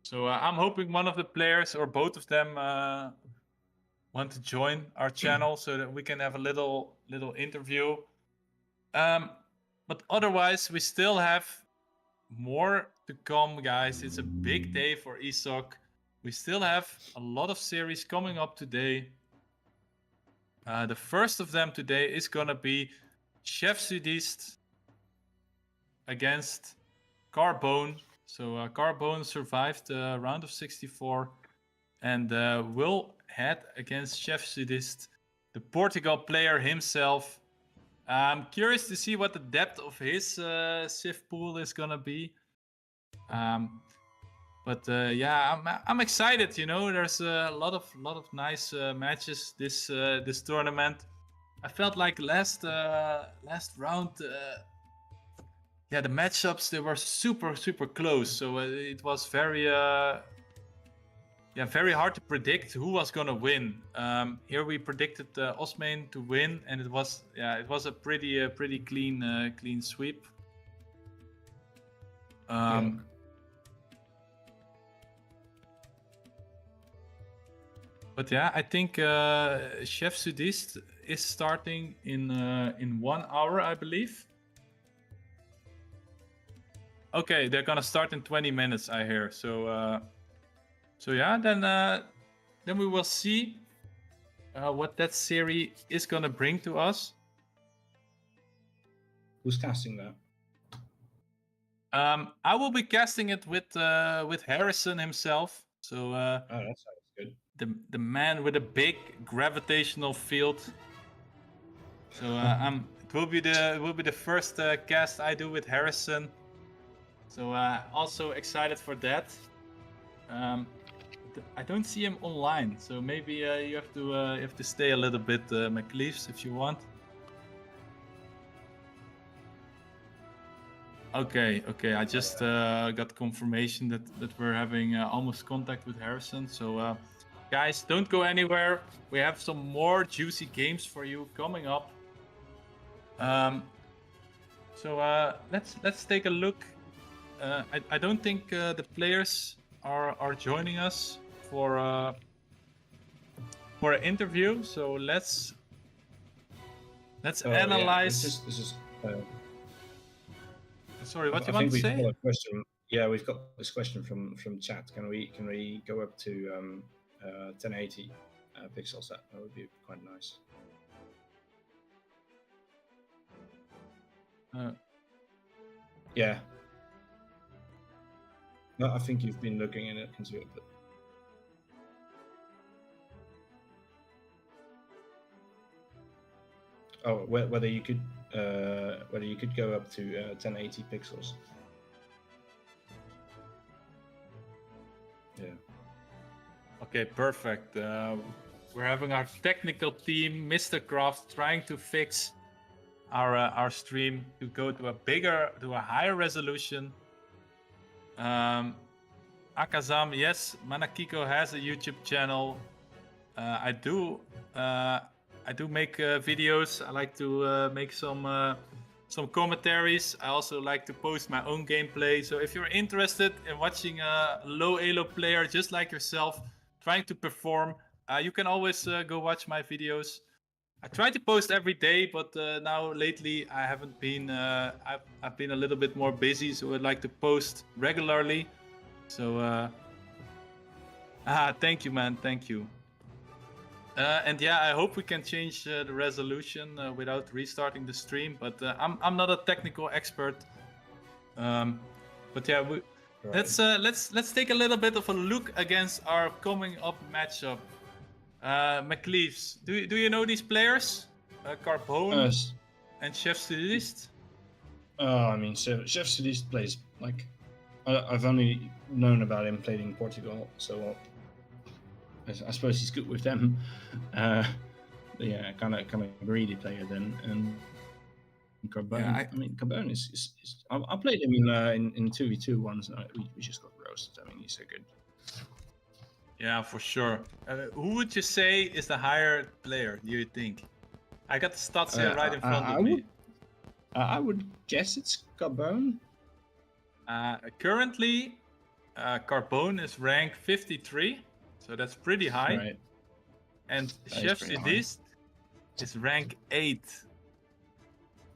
So I'm hoping one of the players or both of them want to join our channel so that we can have a little interview. But otherwise, we still have more to come, guys. It's a big day for ESOC. We still have a lot of series coming up today. The first of them today is gonna be Chef Sudiste against Carbone. So Carbone survived the round of 64 and will head against Chef Sudiste, the Portugal player himself. I'm curious to see what the depth of his Civ pool is gonna be. But yeah, I'm excited. You know, there's a lot of nice matches this tournament. I felt like last round, yeah, the matchups they were super close. So it was very very hard to predict who was gonna win. Here we predicted Osmane to win, and it was a pretty clean sweep. Yeah. But yeah, I think Chef Sudiste is starting in 1 hour, I believe. Okay, they're gonna start in 20 minutes, I hear. So yeah, then we will see what that series is gonna bring to us. Who's casting that? I will be casting it with Harrison himself. So oh, that sounds good. The man with a big gravitational field. So it will be the first cast I do with Harrison. So also excited for that. I don't see him online, so maybe you have to stay a little bit, McLeaves, if you want. Okay. I just got confirmation that we're having almost contact with Harrison. So guys, don't go anywhere. We have some more juicy games for you coming up. So let's take a look. I don't think the players are joining us for an interview. So let's analyze. Yeah, this is Sorry, what do you want to say? We've got this question from chat. Can we go up to 1080 pixels? That would be quite nice. Yeah. No, I think you've been looking into it, but whether you could go up to 1080 pixels. Yeah. Okay, perfect. We're having our technical team, Mr. Craft, trying to fix our stream to go to a higher resolution. Akazam, yes, Manakiko has a YouTube channel. I do make videos. I like to make some commentaries. I also like to post my own gameplay. So if you're interested in watching a low elo player just like yourself trying to perform, you can always go watch my videos. I try to post every day, but now lately I haven't been. I've been a little bit more busy, so I'd like to post regularly. So thank you, man. Thank you. And yeah, I hope we can change the resolution without restarting the stream. But I'm not a technical expert. But yeah, let's take a little bit of a look against our coming up matchup. McLeaves, do you know these players? Carbone, s- and Chef Stylist. I mean, Chef Solis plays like I've only known about him playing in Portugal, so I suppose he's good with them. Yeah, kind of greedy player then. And Carbone, Yeah, I mean, Carbone is I played him in 2v2 once, and we just got roasted. I mean, he's so good. yeah, for sure. Who would you say is the higher player? Do you think? I got the stats here right in front of me. I would guess it's Carbone. Currently, Carbone is ranked 53, so that's pretty high. Right. And That is Chef pretty high. Stylist is rank 8.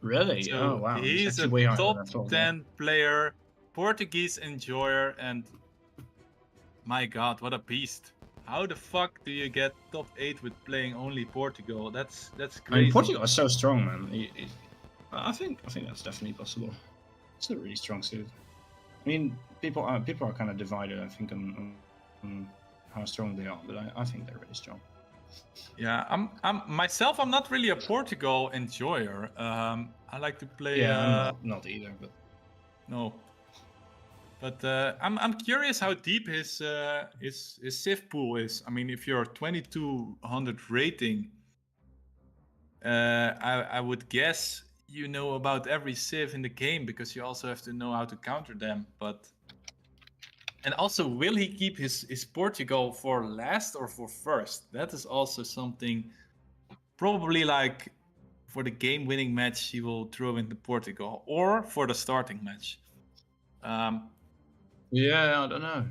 Really? So Oh wow, he's actually a way higher top than I thought, 10 player, Portuguese enjoyer, and my god, what a beast. How the fuck do you get top 8 with playing only Portugal? That's I crazy. mean, Portugal is so strong, man. I think that's definitely possible. It's a really strong suit. I mean, people are kind of divided, I think, on how strong they are, but I think they're really strong. Yeah, I'm myself. I'm not really a Portugal enjoyer. I like to play. Yeah, I'm not either, but No. But I'm curious how deep his Civ pool is. I mean, if you're 2200 rating, I would guess you know about every Civ in the game because you also have to know how to counter them. And also, will he keep his Portugal for last or for first? That is also something. Probably like for the game-winning match, he will throw in the Portugal, or for the starting match. yeah, I don't know.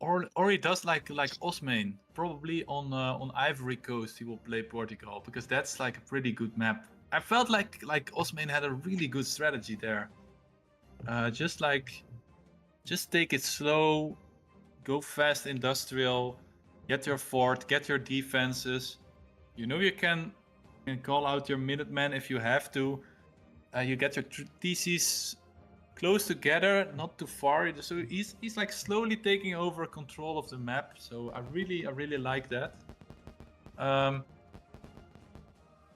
Or he does like Osmane. Probably on Ivory Coast he will play Portugal because that's like a pretty good map. I felt like Osmane had a really good strategy there. Just take it slow, go fast industrial, get your fort, get your defenses. You know you can call out your Minutemen if you have to. You get your TCs close together, not too far. So he's like slowly taking over control of the map. So I really like that.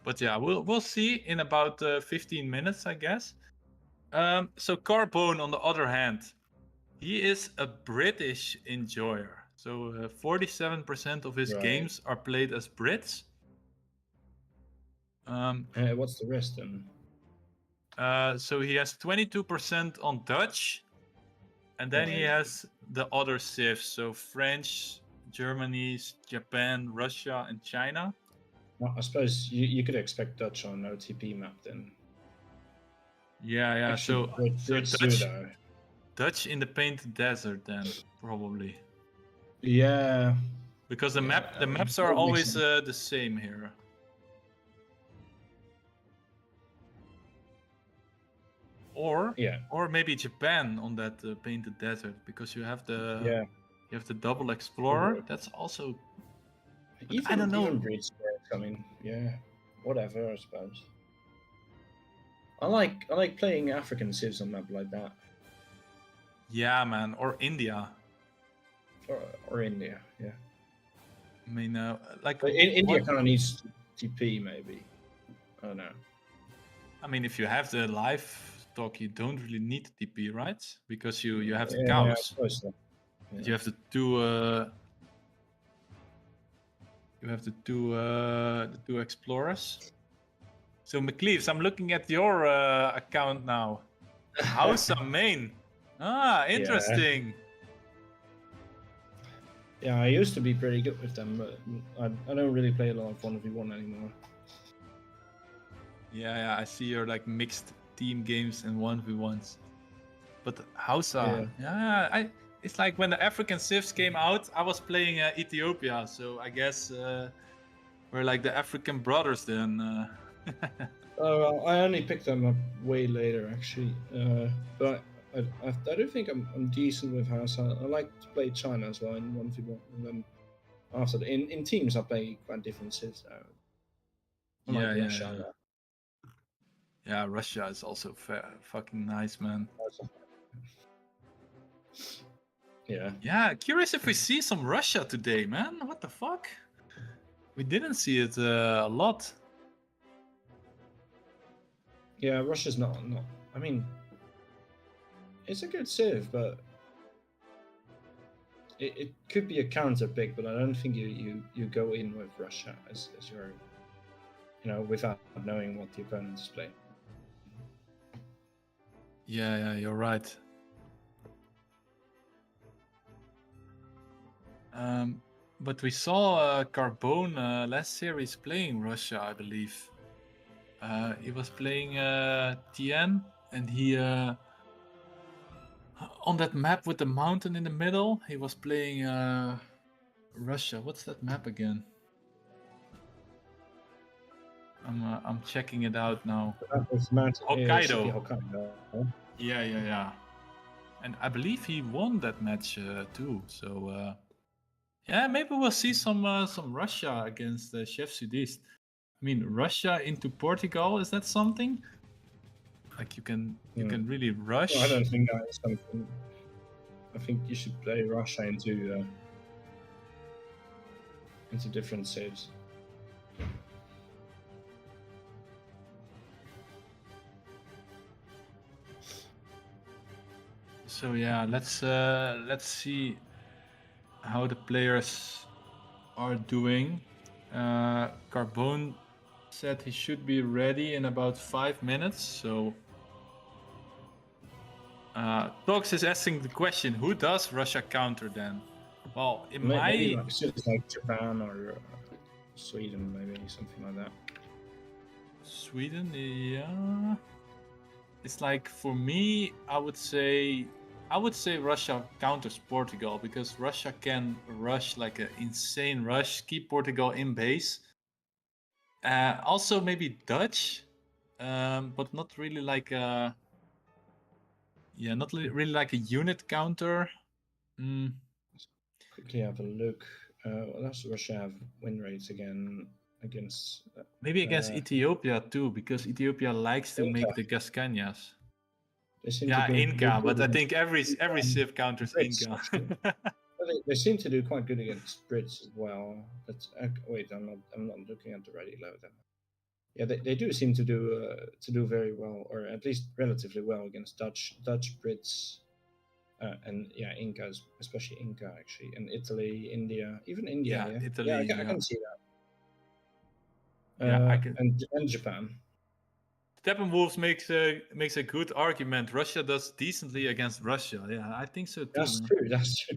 But yeah, we'll see in about 15 minutes, I guess. So Carbone, on the other hand, he is a British enjoyer. So 47% of his Right. games are played as Brits. What's the rest then? So he has 22% on Dutch, and then he Right. has the other civs, so French, Germany, Japan, Russia, and China. Well, I suppose you could expect Dutch on an OTP map then. Yeah. Actually, So Brits do though. Dutch in the Painted Desert then, probably. Yeah. Because the maps are always the same here. Or maybe Japan on that Painted Desert, because you have the double explorer. That's also. I don't know. Even Brits work. I mean, yeah, whatever. I suppose. I like playing African civs on map like that. Yeah, man. Or India. Or India, yeah. I mean, like India kind of needs TP, maybe. I don't know. I mean, if you have the livestock, you don't really need TP, right? Because you have the Yeah, cows. I suppose so. Yeah. You have the two. You have the two explorers. So McLeaves, I'm looking at your account now. Housamane. Interesting. Yeah, I used to be pretty good with them, but I don't really play a lot of 1v1 anymore. Yeah, I see your like mixed team games and 1v1s. But Hausa, it's like when the African Civs came out, I was playing Ethiopia, so I guess we're like the African brothers then. Well, I only picked them up way later, actually. But I do think I'm decent with Hausa. I like to play China as well in 1v1. And then after that, in teams, I play quite different civs. I like Russia. Yeah, Russia is also fucking nice, man. Yeah. Yeah, curious if we see some Russia today, man. What the fuck? We didn't see it a lot. Yeah, Russia's not. I mean, it's a good civ, but it could be a counter pick. But I don't think you go in with Russia as your, without knowing what the opponent is playing. Yeah, you're right. But we saw Carbone last series playing Russia, I believe. He was playing Tien, and he on that map with the mountain in the middle, he was playing Russia. What's that map again? I'm checking it out now. Hokkaido. Hokkaido. Yeah. And I believe he won that match too. So yeah, maybe we'll see some Russia against Chef Sudist. I mean, Russia into Portugal, is that something? Like you can really rush. No, I don't think that is something. I think you should play Russia into different saves. So yeah, let's see how the players are doing. Carbone said he should be ready in about 5 minutes. So Tox is asking the question: who does Russia counter then? Well, maybe like cities like Japan or Sweden, maybe something like that. Sweden, yeah. It's like for me, I would say Russia counters Portugal because Russia can rush like an insane rush, keep Portugal in base. Also maybe Dutch, but not really like a really like a unit counter. Quickly have a look. What does Russia have win rates again against? Maybe against Ethiopia too, because Ethiopia likes to Inca. make the Gascanias. They seem Yeah, to Inca, but I think every Civ counters Brits, Inca. they seem to do quite good against Brits as well. But wait, I'm not looking at the ready load. Yeah, they do seem to do very well, or at least relatively well against Dutch, Brits, and yeah, Incas, especially Inca actually, and Italy, India, even India. Yeah, Yeah, Italy, I can see that. Yeah, I can. And Japan. Steppenwolves makes a good argument. Russia does decently against Russia. Yeah, I think so too. That's man. true. That's true.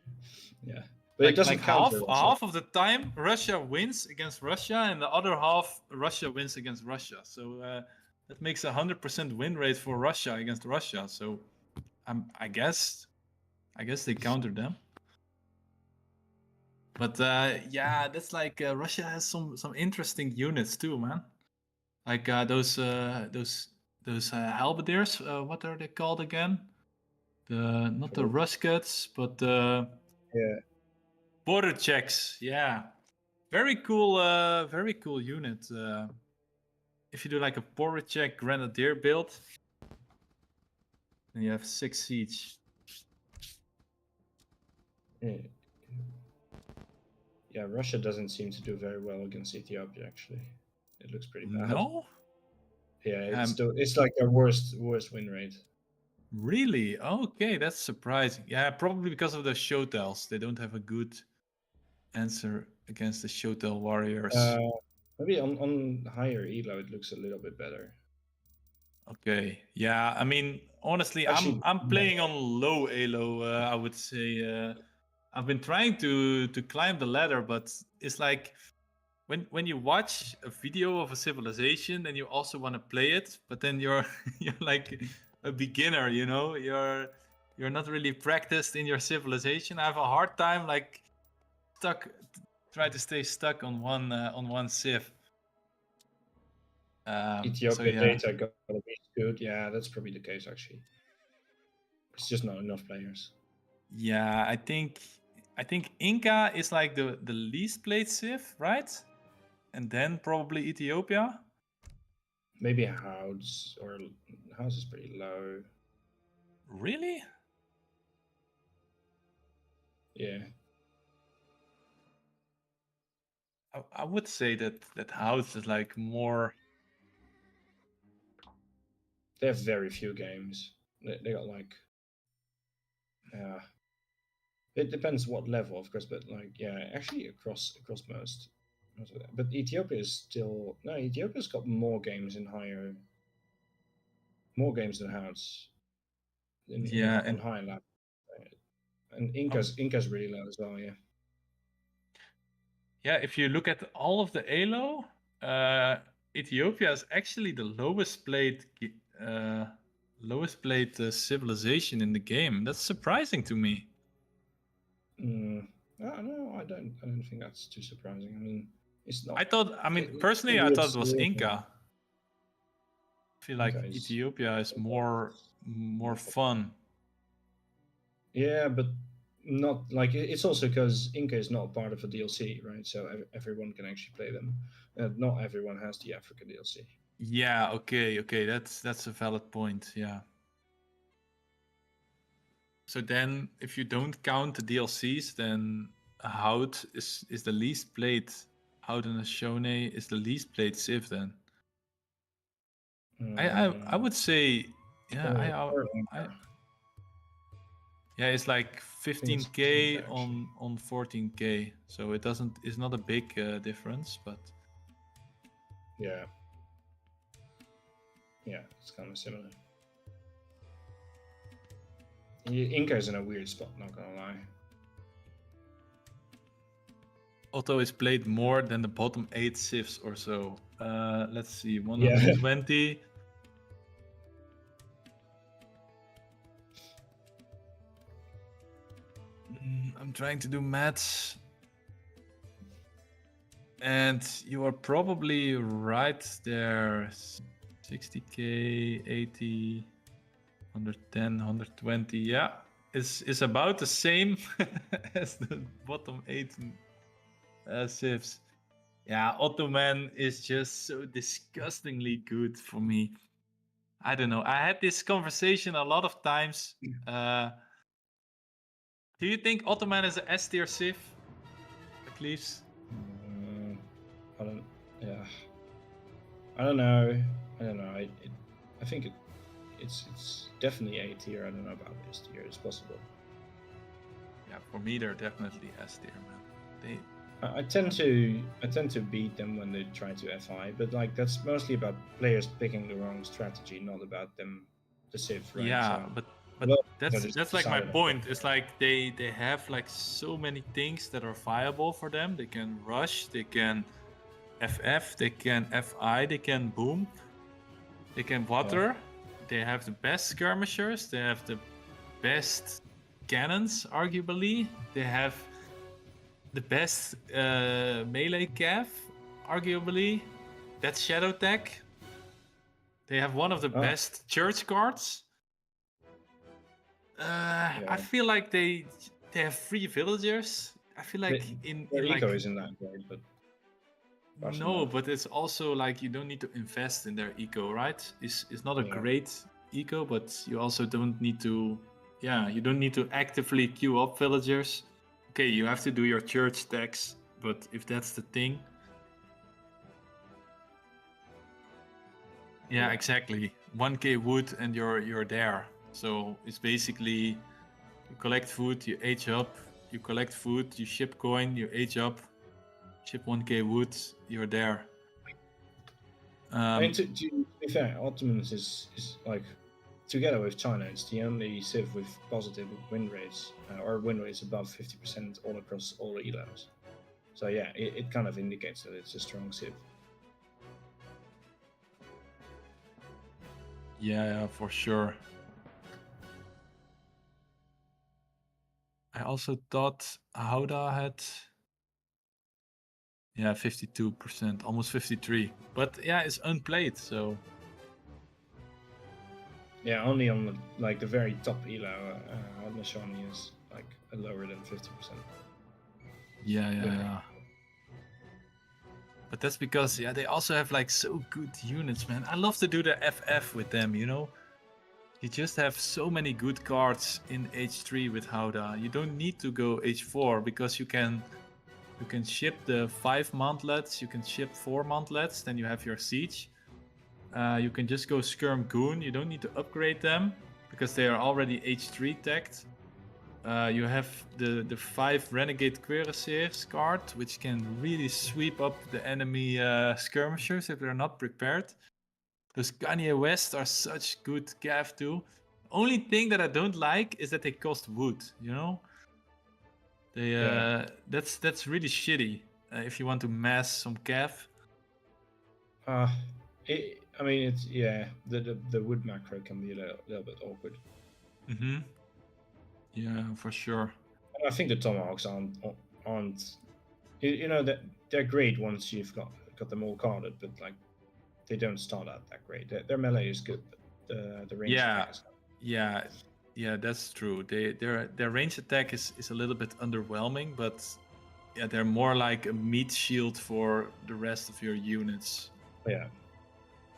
Yeah, but it doesn't count. Half of the time, Russia wins against Russia, and the other half, Russia wins against Russia. So that makes 100% win rate for Russia against Russia. So I guess they counter them. But yeah, that's like Russia has some interesting units too, man. Like those halberdiers. What are they called again? Not the Ruskets, but the border checks. Yeah, very cool unit. If you do like a border check grenadier build, then you have 6 siege. Yeah, Russia doesn't seem to do very well against Ethiopia. Actually, it looks pretty bad. No. Yeah, it's like their worst win rate. Really? Okay, that's surprising. Yeah, probably because of the showtells. They don't have a good answer against the showtell warriors. Maybe on higher elo it looks a little bit better. Okay. Yeah, I mean, honestly, actually, I'm playing on low elo. I would say I've been trying to climb the ladder, but it's like when you watch a video of a civilization and you also want to play it, but then you're like a beginner, you know, you're not really practiced in your civilization. I have a hard time like try to stay stuck on one civ. Ethiopia data gotta be good. Yeah, that's probably the case actually. It's just not enough players. Yeah, I think Inca is like the least played civ, right? And then probably Ethiopia. Maybe House is pretty low. Really? Yeah. I would say that House is like more. They have very few games. They got like, it depends what level, of course, but like, yeah, actually across most. But Ethiopia is still no. Ethiopia's got more games in more games than House Yeah, on and high level. And um, Inca's really low as well. Yeah. yeah, if you look at all of the Elo, Ethiopia is actually the lowest played civilization in the game. That's surprising to me. No, I don't. I don't think that's too surprising. I mean, it's not. I mean, It's a personally, I weird. thought it was Inca. I feel like Inca is. Ethiopia is more fun. Yeah, but not like it's also because Inca is not part of a DLC, right? So everyone can actually play them. Not everyone has the Africa DLC. Yeah, okay, that's a valid point. Yeah. So then, if you don't count the DLCs, then Hout is the least played. Hout and Shone is the least played Civ. Then I would say, yeah, I yeah, it's like think it's 15K 15K actually. on 14K. So it's not a big difference, but Yeah. Yeah, it's kind of similar. Inca's in a weird spot, not gonna lie. Otto is played more than the bottom 8 civs or so. Let's see, Yeah. 120. I'm trying to do maths. And you are probably right there. 60K, 80, 110, 120. Yeah, it's about the same as the bottom 8 civs. Yeah, Ottoman is just so disgustingly good for me. I don't know. I had this conversation a lot of times. Do you think Ottoman is a S tier civ? Please. I don't. Yeah. I don't know. I don't know. I think it's definitely A tier. I don't know about S tier. It's possible. Yeah, for me they're definitely S tier, man. They I tend to beat them when they try to FI, but like that's mostly about players picking the wrong strategy, not about them the Civ, right? yeah, So but well, that's like my point. It's like they have like so many things that are viable for them. They can rush, they can FF, they can FI, they can boom, they can water. They have the best skirmishers, they have the best cannons, arguably. They have the best melee cav, arguably. That's Shadow Tech. They have one of the best church cards. I feel like they have 3 villagers. I feel like their like eco isn't that great, but no, but it's also like you don't need to invest in their eco, right? It's not a great eco, but you also don't need to. Yeah, you don't need to actively queue up villagers. Okay, you have to do your church tax, but if that's the thing, yeah, exactly. 1k wood and you're there. So it's basically you collect food, you age up, you collect food, you ship coin, you age up, ship 1k wood, you're there. I mean, to be fair, Ottomans is like together with China, it's the only civ with positive win rates or win rates above 50% all across all elos. So yeah, it kind of indicates that it's a strong civ. Yeah, for sure. I also thought Hauda had 52%, almost 53. But yeah, it's unplayed, so yeah, only on the very top elo, Nashani is like lower than 50%. Yeah. But that's because they also have like so good units, man. I love to do the FF with them, you know. You just have so many good cards in H3 with Hauda. You don't need to go H4 because you can ship the 5 mantlets, you can ship 4 mantlets, then you have your siege. you can just go Skirm Goon. You don't need to upgrade them because they are already H3 tagged. You have the 5 Renegade Cuirassiers card, which can really sweep up the enemy skirmishers if they're not prepared. Those Kanye West are such good cav too. Only thing that I don't like is that they cost wood, you know? They that's really shitty if you want to mass some cav. I mean, it's the wood macro can be a little bit awkward. Mm-hmm. Yeah, for sure. And I think the tomahawks aren't you know that they're great once you've got them all carded, but like they don't start out that great. Their melee is good, but the range attack is not. Yeah, that's true. Their range attack is a little bit underwhelming, but yeah, they're more like a meat shield for the rest of your units. Yeah,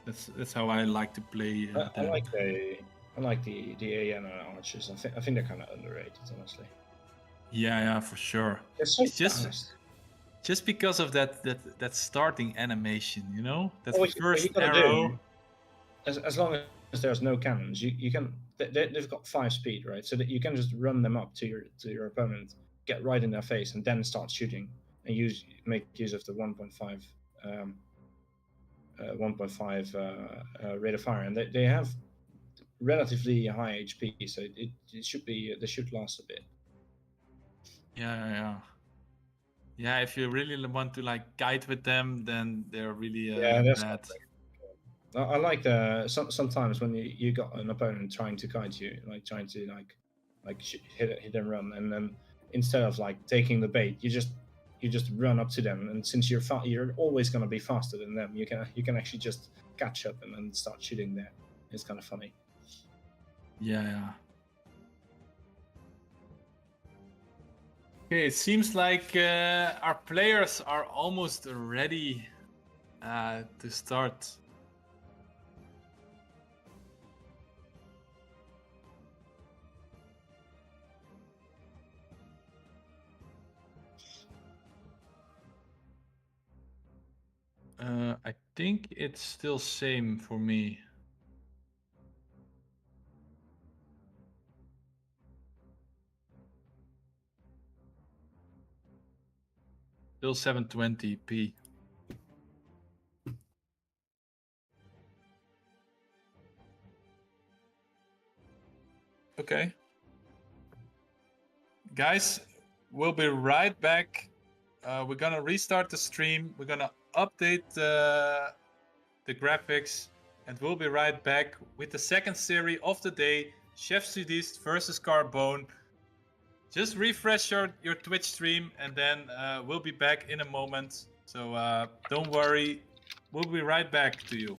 that's how I like to play. I like the AN archers. I think they're kind of underrated, honestly. Yeah, for sure. They're so it's fast. just because of that starting animation, you know, that What first you gotta arrow. do, as long as there's no cannons, you can. They've got 5 speed, right? So that you can just run them up to your opponent, get right in their face, and then start shooting and make use of the 1.5 rate of fire, and they have relatively high HP, so it should be they should last a bit. Yeah, if you really want to like guide with them, then they're really bad. I like sometimes when you got an opponent trying to guide you, like trying to hit and run, and then instead of like taking the bait, you just run up to them, and since you're always going to be faster than them, you can actually just catch up and then start shooting there. It's kind of funny. Yeah. Okay, it seems like our players are almost ready to start. I think it's still same for me. Still 720p. Okay. Guys, we'll be right back. We're gonna restart the stream. We're gonna update the graphics, and we'll be right back with the second series of the day, Chef Sudiste versus Carbone. Just refresh your Twitch stream, and then we'll be back in a moment. So don't worry, we'll be right back to you.